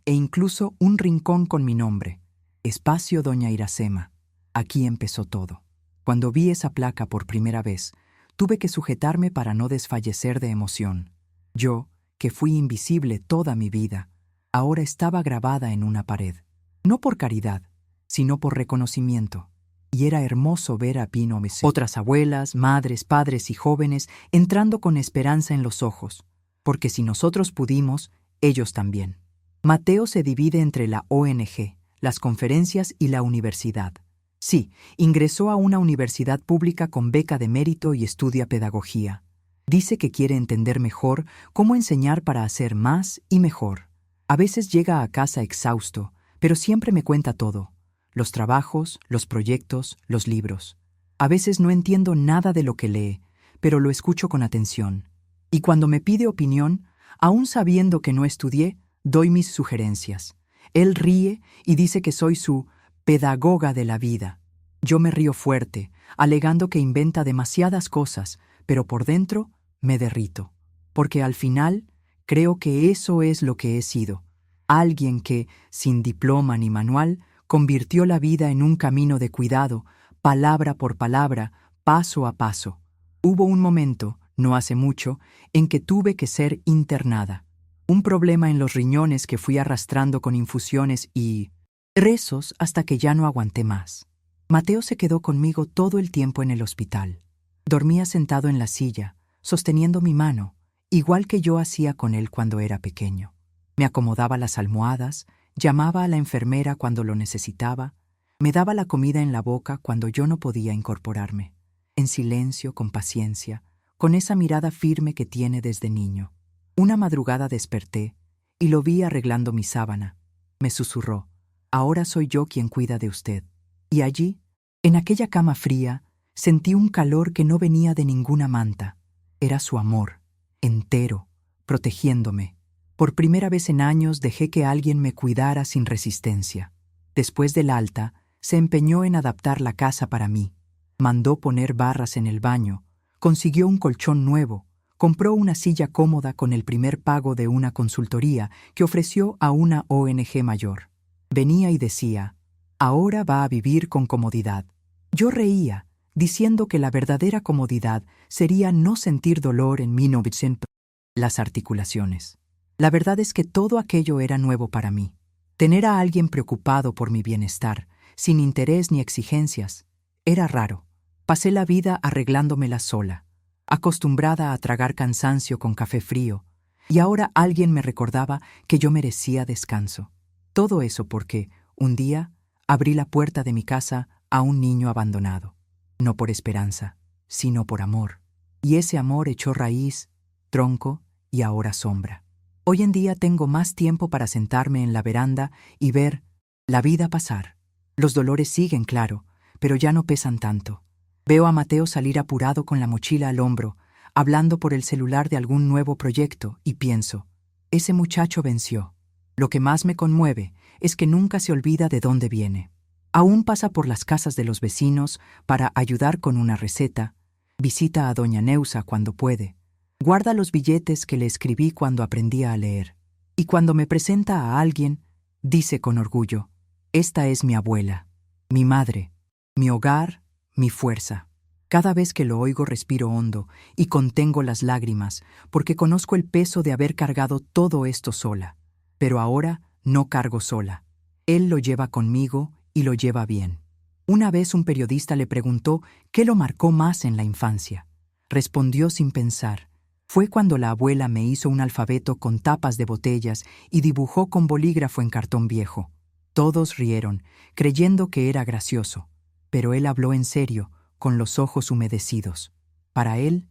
e incluso un rincón con mi nombre. Espacio Doña Iracema. Aquí empezó todo. Cuando vi esa placa por primera vez, tuve que sujetarme para no desfallecer de emoción. Yo, que fui invisible toda mi vida, ahora estaba grabada en una pared. No por caridad, sino por reconocimiento. Y era hermoso ver a Pino Messi, otras abuelas, madres, padres y jóvenes entrando con esperanza en los ojos, porque si nosotros pudimos, ellos también. Mateo se divide entre la ONG, las conferencias y la universidad. Sí, ingresó a una universidad pública con beca de mérito y estudia pedagogía. Dice que quiere entender mejor cómo enseñar para hacer más y mejor. A veces llega a casa exhausto, pero siempre me cuenta todo. Los trabajos, los proyectos, los libros. A veces no entiendo nada de lo que lee, pero lo escucho con atención. Y cuando me pide opinión, aún sabiendo que no estudié, doy mis sugerencias. Él ríe y dice que soy su pedagoga de la vida. Yo me río fuerte, alegando que inventa demasiadas cosas, pero por dentro me derrito. Porque al final, creo que eso es lo que he sido. Alguien que, sin diploma ni manual, convirtió la vida en un camino de cuidado, palabra por palabra, paso a paso. Hubo un momento, no hace mucho, en que tuve que ser internada. Un problema en los riñones que fui arrastrando con infusiones y rezos hasta que ya no aguanté más. Mateo se quedó conmigo todo el tiempo en el hospital. Dormía sentado en la silla, sosteniendo mi mano, igual que yo hacía con él cuando era pequeño. Me acomodaba las almohadas, llamaba a la enfermera cuando lo necesitaba, me daba la comida en la boca cuando yo no podía incorporarme. En silencio, con paciencia, con esa mirada firme que tiene desde niño. Una madrugada desperté y lo vi arreglando mi sábana. Me susurró: «Ahora soy yo quien cuida de usted». Y allí, en aquella cama fría, sentí un calor que no venía de ninguna manta. Era su amor, entero, protegiéndome. Por primera vez en años dejé que alguien me cuidara sin resistencia. Después del alta, se empeñó en adaptar la casa para mí. Mandó poner barras en el baño, consiguió un colchón nuevo, compró una silla cómoda con el primer pago de una consultoría que ofreció a una ONG mayor. Venía y decía: «Ahora va a vivir con comodidad». Yo reía, diciendo que la verdadera comodidad sería no sentir dolor en 1900 las articulaciones. La verdad es que todo aquello era nuevo para mí. Tener a alguien preocupado por mi bienestar, sin interés ni exigencias, era raro. Pasé la vida arreglándomela sola, acostumbrada a tragar cansancio con café frío, y ahora alguien me recordaba que yo merecía descanso. Todo eso porque, un día, abrí la puerta de mi casa a un niño abandonado. No por esperanza, sino por amor. Y ese amor echó raíz, tronco y ahora sombra. Hoy en día tengo más tiempo para sentarme en la veranda y ver la vida pasar. Los dolores siguen, claro, pero ya no pesan tanto. Veo a Mateo salir apurado con la mochila al hombro, hablando por el celular de algún nuevo proyecto, y pienso: ese muchacho venció. Lo que más me conmueve es que nunca se olvida de dónde viene. Aún pasa por las casas de los vecinos para ayudar con una receta, visita a doña Neusa cuando puede, guarda los billetes que le escribí cuando aprendía a leer. Y cuando me presenta a alguien, dice con orgullo: «Esta es mi abuela, mi madre, mi hogar, mi fuerza». Cada vez que lo oigo respiro hondo y contengo las lágrimas, porque conozco el peso de haber cargado todo esto sola. Pero ahora no cargo sola. Él lo lleva conmigo y lo lleva bien. Una vez un periodista le preguntó qué lo marcó más en la infancia. Respondió sin pensar: «Fue cuando la abuela me hizo un alfabeto con tapas de botellas y dibujó con bolígrafo en cartón viejo». Todos rieron, creyendo que era gracioso, pero él habló en serio, con los ojos humedecidos. Para él,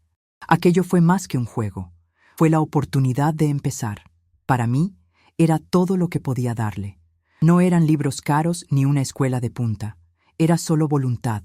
aquello fue más que un juego. Fue la oportunidad de empezar. Para mí, era todo lo que podía darle. No eran libros caros ni una escuela de punta. Era solo voluntad.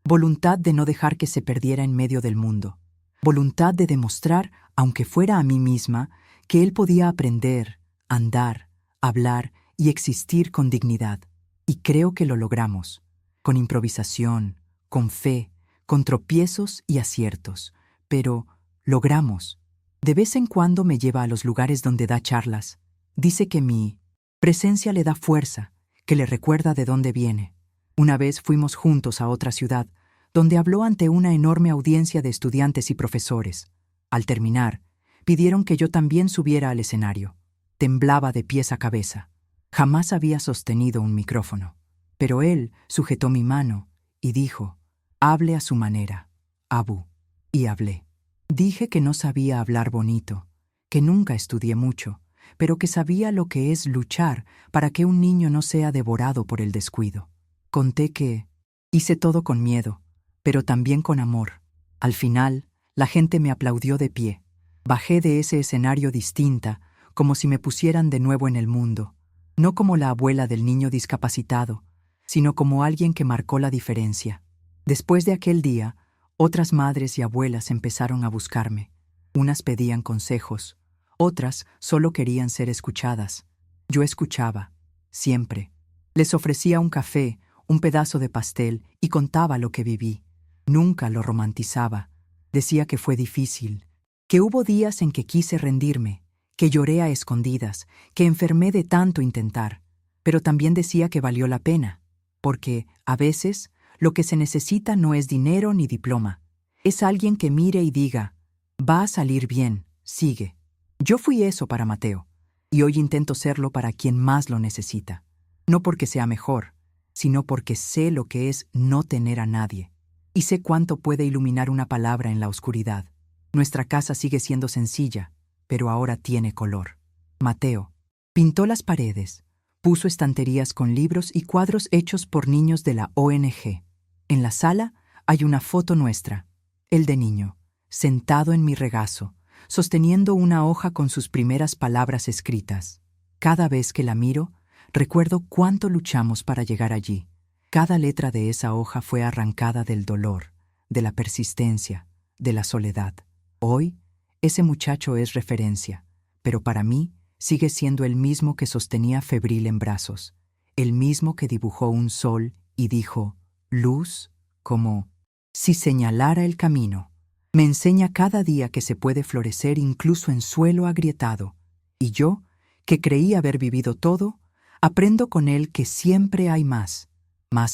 Voluntad de no dejar que se perdiera en medio del mundo. Voluntad de demostrar, aunque fuera a mí misma, que él podía aprender, andar, hablar y existir con dignidad. Y creo que lo logramos. Con improvisación, con fe, con tropiezos y aciertos. Pero logramos. De vez en cuando me lleva a los lugares donde da charlas. Dice que mi presencia le da fuerza, que le recuerda de dónde viene. Una vez fuimos juntos a otra ciudad, donde habló ante una enorme audiencia de estudiantes y profesores. Al terminar, pidieron que yo también subiera al escenario. Temblaba de pies a cabeza. Jamás había sostenido un micrófono. Pero él sujetó mi mano y dijo, «Hable a su manera, Abu». Y hablé. Dije que no sabía hablar bonito, que nunca estudié mucho, pero que sabía lo que es luchar para que un niño no sea devorado por el descuido. Conté que hice todo con miedo, pero también con amor. Al final, la gente me aplaudió de pie. Bajé de ese escenario distinta, como si me pusieran de nuevo en el mundo, no como la abuela del niño discapacitado, sino como alguien que marcó la diferencia. Después de aquel día, otras madres y abuelas empezaron a buscarme. Unas pedían consejos, otras solo querían ser escuchadas. Yo escuchaba, siempre. Les ofrecía un café, un pedazo de pastel y contaba lo que viví. Nunca lo romantizaba. Decía que fue difícil, que hubo días en que quise rendirme, que lloré a escondidas, que enfermé de tanto intentar. Pero también decía que valió la pena, porque, a veces, lo que se necesita no es dinero ni diploma. Es alguien que mire y diga, va a salir bien, sigue. Yo fui eso para Mateo, y hoy intento serlo para quien más lo necesita. No porque sea mejor, sino porque sé lo que es no tener a nadie. Y sé cuánto puede iluminar una palabra en la oscuridad. Nuestra casa sigue siendo sencilla, pero ahora tiene color. Mateo pintó las paredes, puso estanterías con libros y cuadros hechos por niños de la ONG. En la sala hay una foto nuestra, el de niño, sentado en mi regazo, sosteniendo una hoja con sus primeras palabras escritas. Cada vez que la miro, recuerdo cuánto luchamos para llegar allí. Cada letra de esa hoja fue arrancada del dolor, de la persistencia, de la soledad. Hoy, ese muchacho es referencia, pero para mí sigue siendo el mismo que sostenía febril en brazos, el mismo que dibujó un sol y dijo, luz, como si señalara el camino. Me enseña cada día que se puede florecer incluso en suelo agrietado, y yo, que creí haber vivido todo, aprendo con él que siempre hay más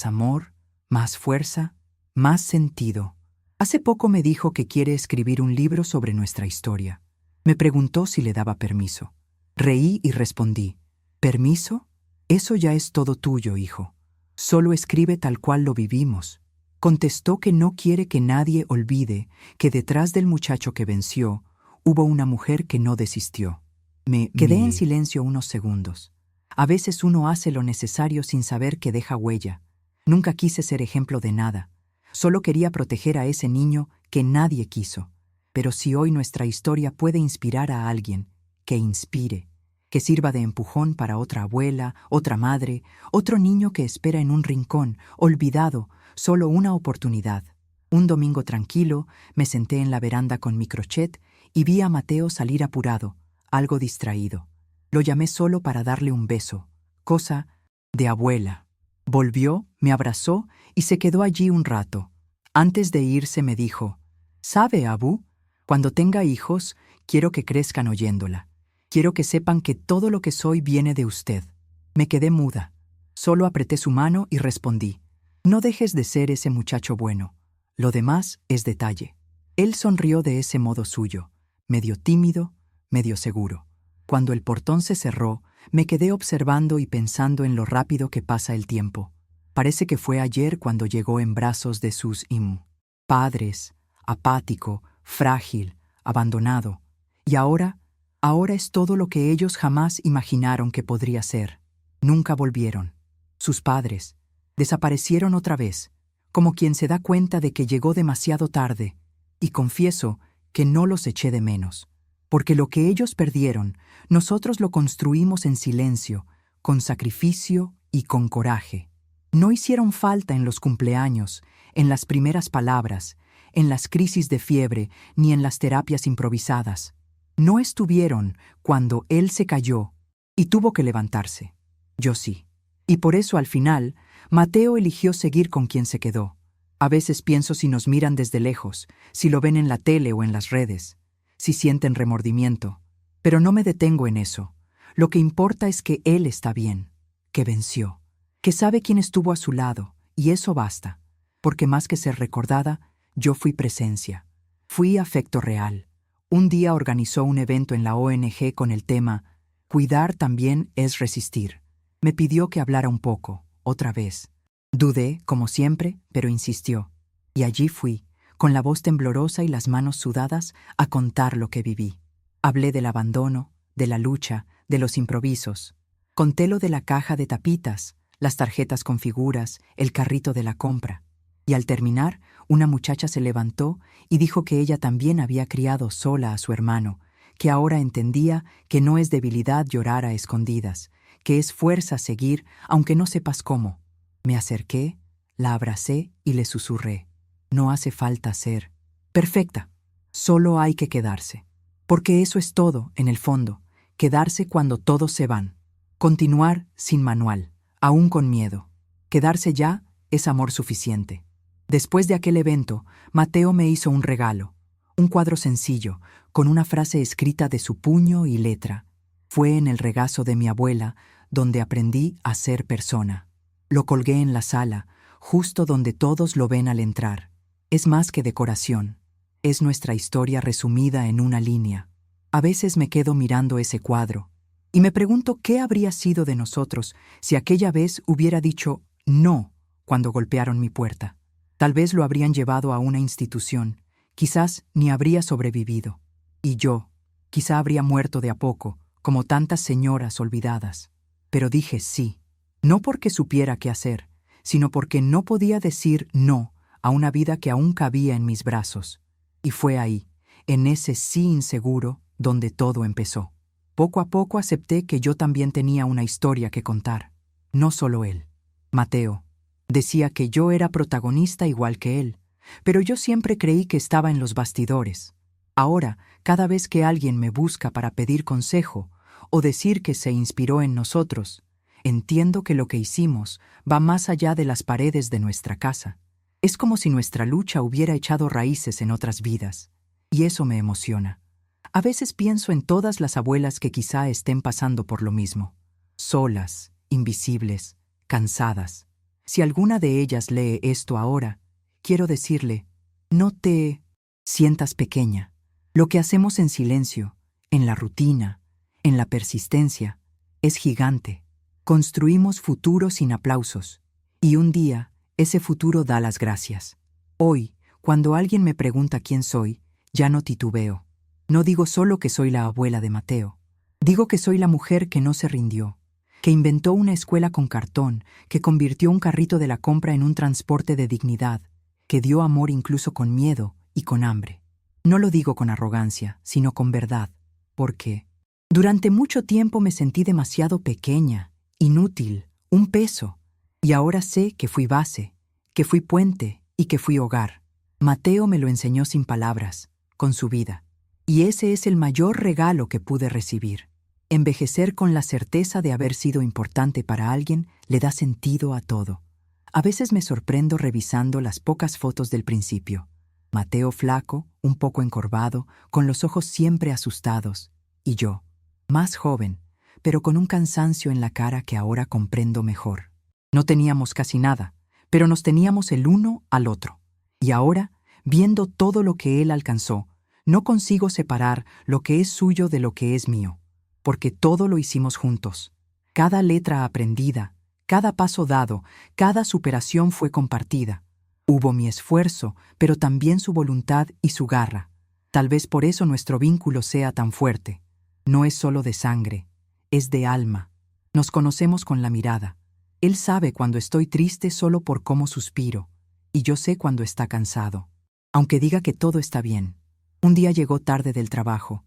amor, más fuerza, más sentido. Hace poco me dijo que quiere escribir un libro sobre nuestra historia. Me preguntó si le daba permiso. Reí y respondí, ¿permiso? Eso ya es todo tuyo, hijo. Solo escribe tal cual lo vivimos. Contestó que no quiere que nadie olvide que detrás del muchacho que venció hubo una mujer que no desistió. Me quedé en silencio unos segundos. A veces uno hace lo necesario sin saber que deja huella. Nunca quise ser ejemplo de nada. Solo quería proteger a ese niño que nadie quiso. Pero si hoy nuestra historia puede inspirar a alguien, que inspire, que sirva de empujón para otra abuela, otra madre, otro niño que espera en un rincón, olvidado, solo una oportunidad. Un domingo tranquilo, me senté en la veranda con mi crochet y vi a Mateo salir apurado, algo distraído. Lo llamé solo para darle un beso, cosa de abuela. Volvió, me abrazó y se quedó allí un rato. Antes de irse me dijo, «¿Sabe, Abu? Cuando tenga hijos, quiero que crezcan oyéndola. Quiero que sepan que todo lo que soy viene de usted». Me quedé muda. Solo apreté su mano y respondí, «No dejes de ser ese muchacho bueno. Lo demás es detalle». Él sonrió de ese modo suyo, medio tímido, medio seguro. Cuando el portón se cerró, me quedé observando y pensando en lo rápido que pasa el tiempo. Parece que fue ayer cuando llegó en brazos de sus padres, apático, frágil, abandonado. Y ahora es todo lo que ellos jamás imaginaron que podría ser. Nunca volvieron. Sus padres desaparecieron otra vez, como quien se da cuenta de que llegó demasiado tarde, y confieso que no los eché de menos. porque lo que ellos perdieron, nosotros lo construimos en silencio, con sacrificio y con coraje. No hicieron falta en los cumpleaños, en las primeras palabras, en las crisis de fiebre, ni en las terapias improvisadas. No estuvieron cuando él se cayó y tuvo que levantarse. Yo sí. Y por eso al final, Mateo eligió seguir con quien se quedó. A veces pienso si nos miran desde lejos, si lo ven en la tele o en las redes, si sienten remordimiento. Pero no me detengo en eso. Lo que importa es que él está bien, que venció, que sabe quién estuvo a su lado, y eso basta. Porque más que ser recordada, yo fui presencia. Fui afecto real. Un día organizó un evento en la ONG con el tema «Cuidar también es resistir». Me pidió que hablara un poco, otra vez. Dudé, como siempre, pero insistió. Y allí fui, con la voz temblorosa y las manos sudadas, a contar lo que viví. Hablé del abandono, de la lucha, de los improvisos. Conté lo de la caja de tapitas, las tarjetas con figuras, el carrito de la compra. Y al terminar, una muchacha se levantó y dijo que ella también había criado sola a su hermano, que ahora entendía que no es debilidad llorar a escondidas, que es fuerza seguir aunque no sepas cómo. Me acerqué, la abracé y le susurré. No hace falta ser perfecta, solo hay que quedarse. Porque eso es todo, en el fondo, quedarse cuando todos se van. Continuar sin manual, aún con miedo. Quedarse ya es amor suficiente. Después de aquel evento, Mateo me hizo un regalo, un cuadro sencillo, con una frase escrita de su puño y letra. Fue en el regazo de mi abuela donde aprendí a ser persona. Lo colgué en la sala, justo donde todos lo ven al entrar. Es más que decoración. Es nuestra historia resumida en una línea. A veces me quedo mirando ese cuadro y me pregunto qué habría sido de nosotros si aquella vez hubiera dicho no cuando golpearon mi puerta. Tal vez lo habrían llevado a una institución, quizás ni habría sobrevivido. Y yo, quizá habría muerto de a poco, como tantas señoras olvidadas. Pero dije sí, no porque supiera qué hacer, sino porque no podía decir no a una vida que aún cabía en mis brazos. Y fue ahí, en ese sí inseguro, donde todo empezó. Poco a poco acepté que yo también tenía una historia que contar. No solo él. Mateo decía que yo era protagonista igual que él, pero yo siempre creí que estaba en los bastidores. Ahora, cada vez que alguien me busca para pedir consejo o decir que se inspiró en nosotros, entiendo que lo que hicimos va más allá de las paredes de nuestra casa. Es como si nuestra lucha hubiera echado raíces en otras vidas, y eso me emociona. A veces pienso en todas las abuelas que quizá estén pasando por lo mismo, solas, invisibles, cansadas. Si alguna de ellas lee esto ahora, quiero decirle, no te sientas pequeña. Lo que hacemos en silencio, en la rutina, en la persistencia, es gigante. Construimos futuro sin aplausos, y un día ese futuro da las gracias. Hoy, cuando alguien me pregunta quién soy, ya no titubeo. No digo solo que soy la abuela de Mateo. Digo que soy la mujer que no se rindió, que inventó una escuela con cartón, que convirtió un carrito de la compra en un transporte de dignidad, que dio amor incluso con miedo y con hambre. No lo digo con arrogancia, sino con verdad, porque durante mucho tiempo me sentí demasiado pequeña, inútil, un peso, y ahora sé que fui base, que fui puente y que fui hogar. Mateo me lo enseñó sin palabras, con su vida. Y ese es el mayor regalo que pude recibir. Envejecer con la certeza de haber sido importante para alguien le da sentido a todo. A veces me sorprendo revisando las pocas fotos del principio. Mateo flaco, un poco encorvado, con los ojos siempre asustados. Y yo, más joven, pero con un cansancio en la cara que ahora comprendo mejor. No teníamos casi nada, pero nos teníamos el uno al otro. Y ahora, viendo todo lo que él alcanzó, no consigo separar lo que es suyo de lo que es mío, porque todo lo hicimos juntos. Cada letra aprendida, cada paso dado, cada superación fue compartida. Hubo mi esfuerzo, pero también su voluntad y su garra. Tal vez por eso nuestro vínculo sea tan fuerte. No es solo de sangre, es de alma. Nos conocemos con la mirada. Él sabe cuando estoy triste solo por cómo suspiro, y yo sé cuando está cansado, aunque diga que todo está bien. Un día llegó tarde del trabajo.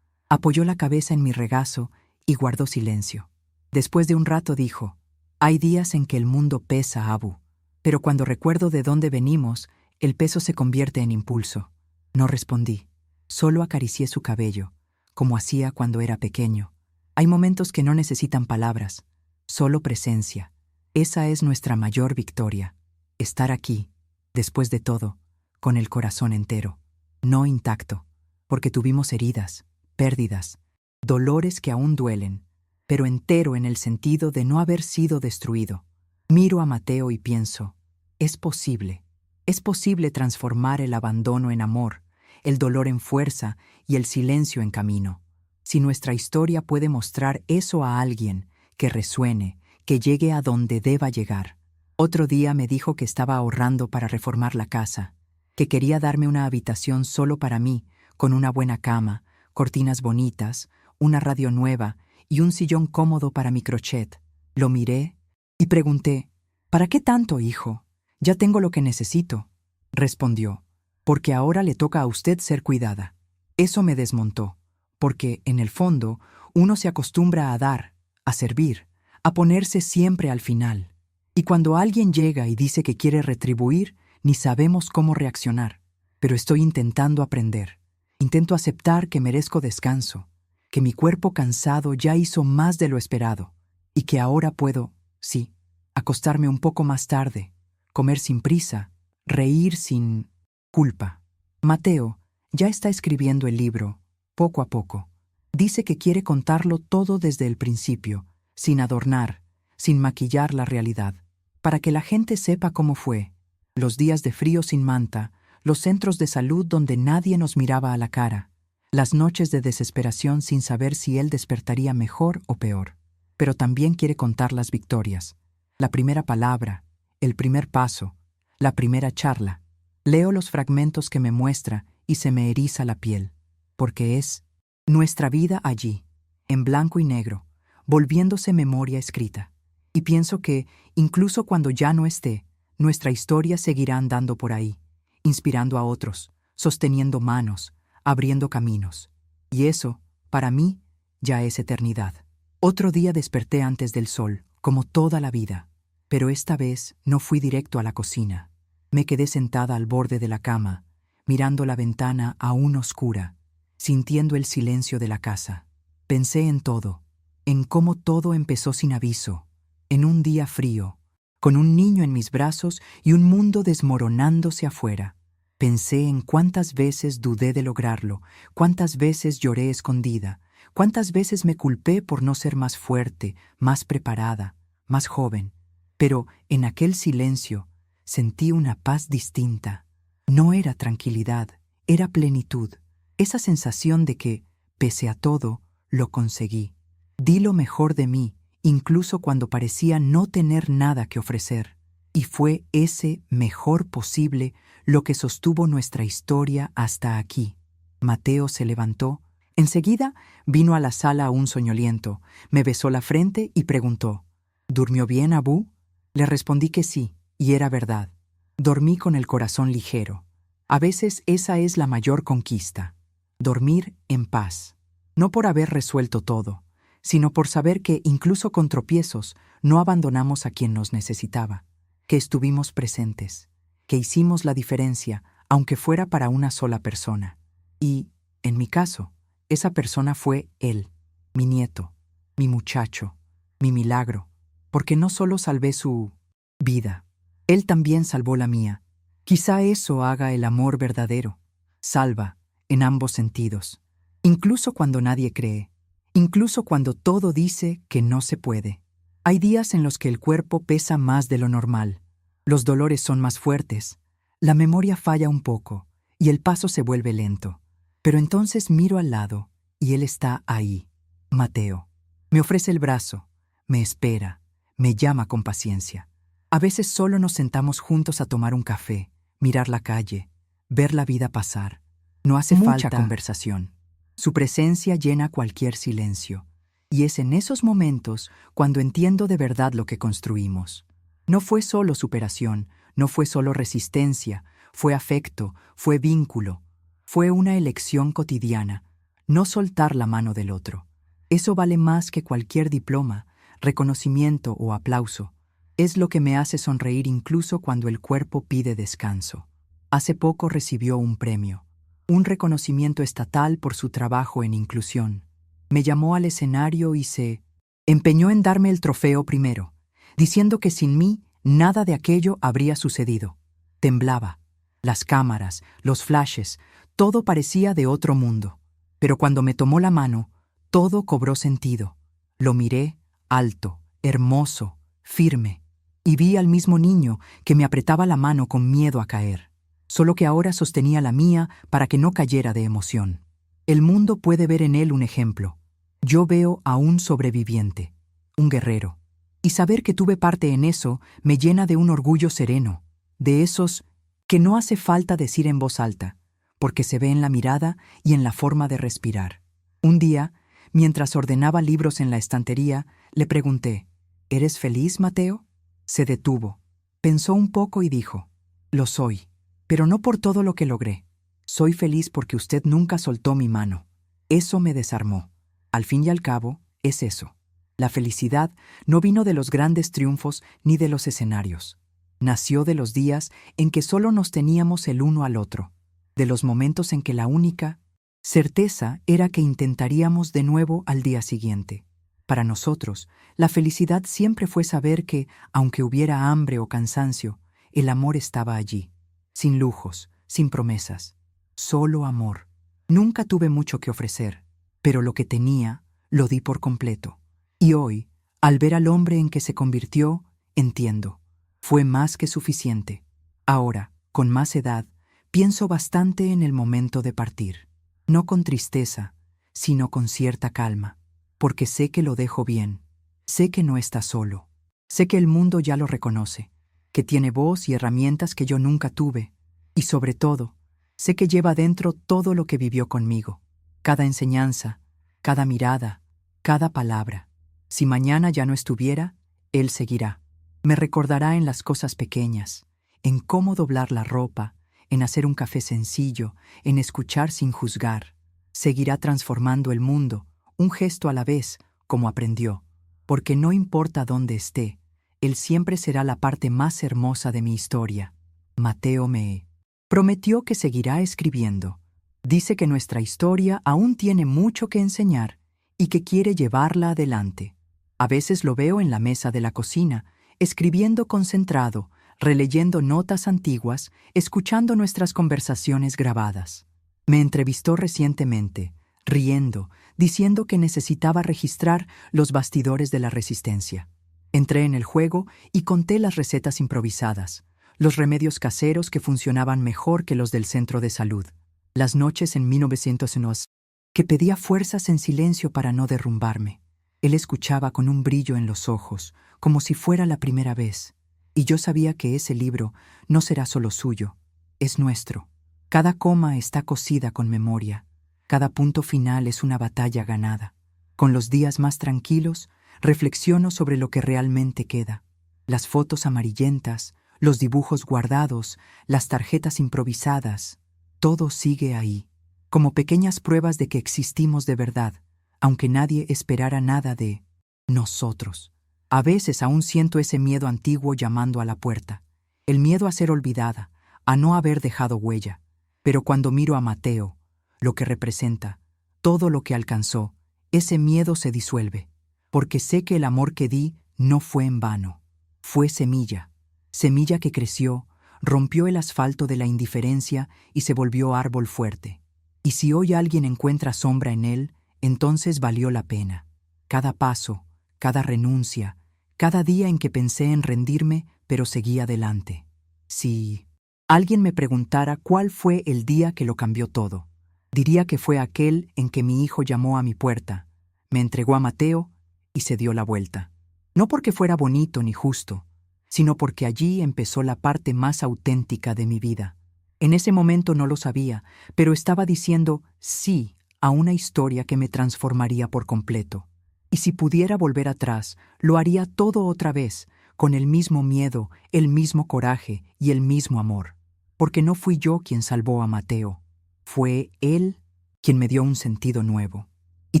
Apoyó la cabeza en mi regazo y guardó silencio. Después de un rato dijo: «Hay días en que el mundo pesa, Abu, pero cuando recuerdo de dónde venimos, el peso se convierte en impulso». No respondí, solo acaricié su cabello, como hacía cuando era pequeño. Hay momentos que no necesitan palabras, solo presencia. Esa es nuestra mayor victoria, estar aquí, después de todo, con el corazón entero, no intacto, porque tuvimos heridas, pérdidas, dolores que aún duelen, pero entero en el sentido de no haber sido destruido. Miro a Mateo y pienso, es posible transformar el abandono en amor, el dolor en fuerza y el silencio en camino. Si nuestra historia puede mostrar eso a alguien, que resuene, que llegue a donde deba llegar. Otro día me dijo que estaba ahorrando para reformar la casa, que quería darme una habitación solo para mí, con una buena cama, cortinas bonitas, una radio nueva y un sillón cómodo para mi crochet. Lo miré y pregunté: «¿Para qué tanto, hijo? Ya tengo lo que necesito». Respondió: «Porque ahora le toca a usted ser cuidada». Eso me desmontó, porque, en el fondo, uno se acostumbra a dar, a servir, a ponerse siempre al final. Y cuando alguien llega y dice que quiere retribuir, ni sabemos cómo reaccionar. Pero estoy intentando aprender. Intento aceptar que merezco descanso, que mi cuerpo cansado ya hizo más de lo esperado, y que ahora puedo, sí, acostarme un poco más tarde, comer sin prisa, reír sin culpa. Mateo ya está escribiendo el libro, poco a poco. Dice que quiere contarlo todo desde el principio, sin adornar, sin maquillar la realidad, para que la gente sepa cómo fue, los días de frío sin manta, los centros de salud donde nadie nos miraba a la cara, las noches de desesperación sin saber si él despertaría mejor o peor. Pero también quiere contar las victorias, la primera palabra, el primer paso, la primera charla. Leo los fragmentos que me muestra y se me eriza la piel, porque es nuestra vida allí, en blanco y negro, volviéndose memoria escrita. Y pienso que, incluso cuando ya no esté, nuestra historia seguirá andando por ahí, inspirando a otros, sosteniendo manos, abriendo caminos. Y eso, para mí, ya es eternidad. Otro día desperté antes del sol, como toda la vida, pero esta vez no fui directo a la cocina. Me quedé sentada al borde de la cama, mirando la ventana aún oscura, sintiendo el silencio de la casa. Pensé en todo, en cómo todo empezó sin aviso, en un día frío, con un niño en mis brazos y un mundo desmoronándose afuera. Pensé en cuántas veces dudé de lograrlo, cuántas veces lloré escondida, cuántas veces me culpé por no ser más fuerte, más preparada, más joven. Pero en aquel silencio sentí una paz distinta. No era tranquilidad, era plenitud. Esa sensación de que, pese a todo, lo conseguí. Di lo mejor de mí, incluso cuando parecía no tener nada que ofrecer. Y fue ese mejor posible lo que sostuvo nuestra historia hasta aquí. Mateo se levantó. Enseguida vino a la sala aún soñoliento, me besó la frente y preguntó: «¿Durmió bien, Abu?». Le respondí que sí, y era verdad. Dormí con el corazón ligero. A veces esa es la mayor conquista. Dormir en paz. No por haber resuelto todo, sino por saber que, incluso con tropiezos, no abandonamos a quien nos necesitaba, que estuvimos presentes, que hicimos la diferencia, aunque fuera para una sola persona. Y, en mi caso, esa persona fue él, mi nieto, mi muchacho, mi milagro, porque no solo salvé su vida, él también salvó la mía. Quizá eso haga el amor verdadero. Salva, en ambos sentidos, incluso cuando nadie cree, incluso cuando todo dice que no se puede. Hay días en los que el cuerpo pesa más de lo normal, los dolores son más fuertes, la memoria falla un poco y el paso se vuelve lento. Pero entonces miro al lado y él está ahí, Mateo. Me ofrece el brazo, me espera, me llama con paciencia. A veces solo nos sentamos juntos a tomar un café, mirar la calle, ver la vida pasar. No hace falta conversación. Su presencia llena cualquier silencio. Y es en esos momentos cuando entiendo de verdad lo que construimos. No fue solo superación, no fue solo resistencia, fue afecto, fue vínculo, fue una elección cotidiana. no soltar la mano del otro. Eso vale más que cualquier diploma, reconocimiento o aplauso. Es lo que me hace sonreír incluso cuando el cuerpo pide descanso. Hace poco recibió un premio, un reconocimiento estatal por su trabajo en inclusión. Me llamó al escenario y se empeñó en darme el trofeo primero, diciendo que sin mí nada de aquello habría sucedido. Temblaba. Las cámaras, los flashes, todo parecía de otro mundo. Pero cuando me tomó la mano, todo cobró sentido. Lo miré, alto, hermoso, firme, y vi al mismo niño que me apretaba la mano con miedo a caer, solo que ahora sostenía la mía para que no cayera de emoción. El mundo puede ver en él un ejemplo. Yo veo a un sobreviviente, un guerrero. Y saber que tuve parte en eso me llena de un orgullo sereno, de esos que no hace falta decir en voz alta, porque se ve en la mirada y en la forma de respirar. Un día, mientras ordenaba libros en la estantería, le pregunté, ¿eres feliz, Mateo? Se detuvo, pensó un poco y dijo, lo soy, pero no por todo lo que logré. Soy feliz porque usted nunca soltó mi mano. Eso me desarmó. Al fin y al cabo, es eso. La felicidad no vino de los grandes triunfos ni de los escenarios. Nació de los días en que solo nos teníamos el uno al otro, de los momentos en que la única certeza era que intentaríamos de nuevo al día siguiente. Para nosotros, la felicidad siempre fue saber que, aunque hubiera hambre o cansancio, el amor estaba allí, sin lujos, sin promesas, solo amor. Nunca tuve mucho que ofrecer, pero lo que tenía, lo di por completo. Y hoy, al ver al hombre en que se convirtió, entiendo. Fue más que suficiente. Ahora, con más edad, pienso bastante en el momento de partir. No con tristeza, sino con cierta calma, porque sé que lo dejo bien. Sé que no está solo. Sé que el mundo ya lo reconoce, que tiene voz y herramientas que yo nunca tuve. Y sobre todo, sé que lleva dentro todo lo que vivió conmigo. Cada enseñanza, cada mirada, cada palabra. Si mañana ya no estuviera, él seguirá. Me recordará en las cosas pequeñas, en cómo doblar la ropa, en hacer un café sencillo, en escuchar sin juzgar. Seguirá transformando el mundo, un gesto a la vez, como aprendió. Porque no importa dónde esté, él siempre será la parte más hermosa de mi historia. Mateo me prometió que seguirá escribiendo. Dice que nuestra historia aún tiene mucho que enseñar y que quiere llevarla adelante. A veces lo veo en la mesa de la cocina, escribiendo concentrado, releyendo notas antiguas, escuchando nuestras conversaciones grabadas. Me entrevistó recientemente, riendo, diciendo que necesitaba registrar los bastidores de la resistencia. Entré en el juego y conté las recetas improvisadas, los remedios caseros que funcionaban mejor que los del centro de salud, las noches en 1909, que pedía fuerzas en silencio para no derrumbarme. Él escuchaba con un brillo en los ojos, como si fuera la primera vez, y yo sabía que ese libro no será solo suyo, es nuestro. Cada coma está cosida con memoria, cada punto final es una batalla ganada. Con los días más tranquilos, reflexiono sobre lo que realmente queda. Las fotos amarillentas, los dibujos guardados, las tarjetas improvisadas, todo sigue ahí, como pequeñas pruebas de que existimos de verdad, aunque nadie esperara nada de nosotros. A veces aún siento ese miedo antiguo llamando a la puerta, el miedo a ser olvidada, a no haber dejado huella. Pero cuando miro a Mateo, lo que representa, todo lo que alcanzó, ese miedo se disuelve, porque sé que el amor que di no fue en vano. Fue semilla, semilla que creció, rompió el asfalto de la indiferencia y se volvió árbol fuerte. Y si hoy alguien encuentra sombra en él, entonces valió la pena. Cada paso, cada renuncia, cada día en que pensé en rendirme, pero seguí adelante. Si alguien me preguntara cuál fue el día que lo cambió todo, diría que fue aquel en que mi hijo llamó a mi puerta, me entregó a Mateo y se dio la vuelta. No porque fuera bonito ni justo, sino porque allí empezó la parte más auténtica de mi vida. En ese momento no lo sabía, pero estaba diciendo sí a una historia que me transformaría por completo. Y si pudiera volver atrás, lo haría todo otra vez, con el mismo miedo, el mismo coraje y el mismo amor. Porque no fui yo quien salvó a Mateo. Fue él quien me dio un sentido nuevo. Y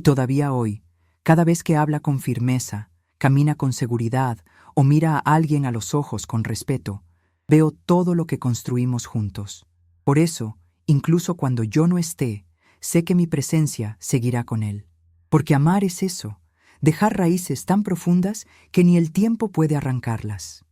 todavía hoy, cada vez que habla con firmeza, camina con seguridad o mira a alguien a los ojos con respeto, veo todo lo que construimos juntos. Por eso, incluso cuando yo no esté, sé que mi presencia seguirá con él. Porque amar es eso, dejar raíces tan profundas que ni el tiempo puede arrancarlas.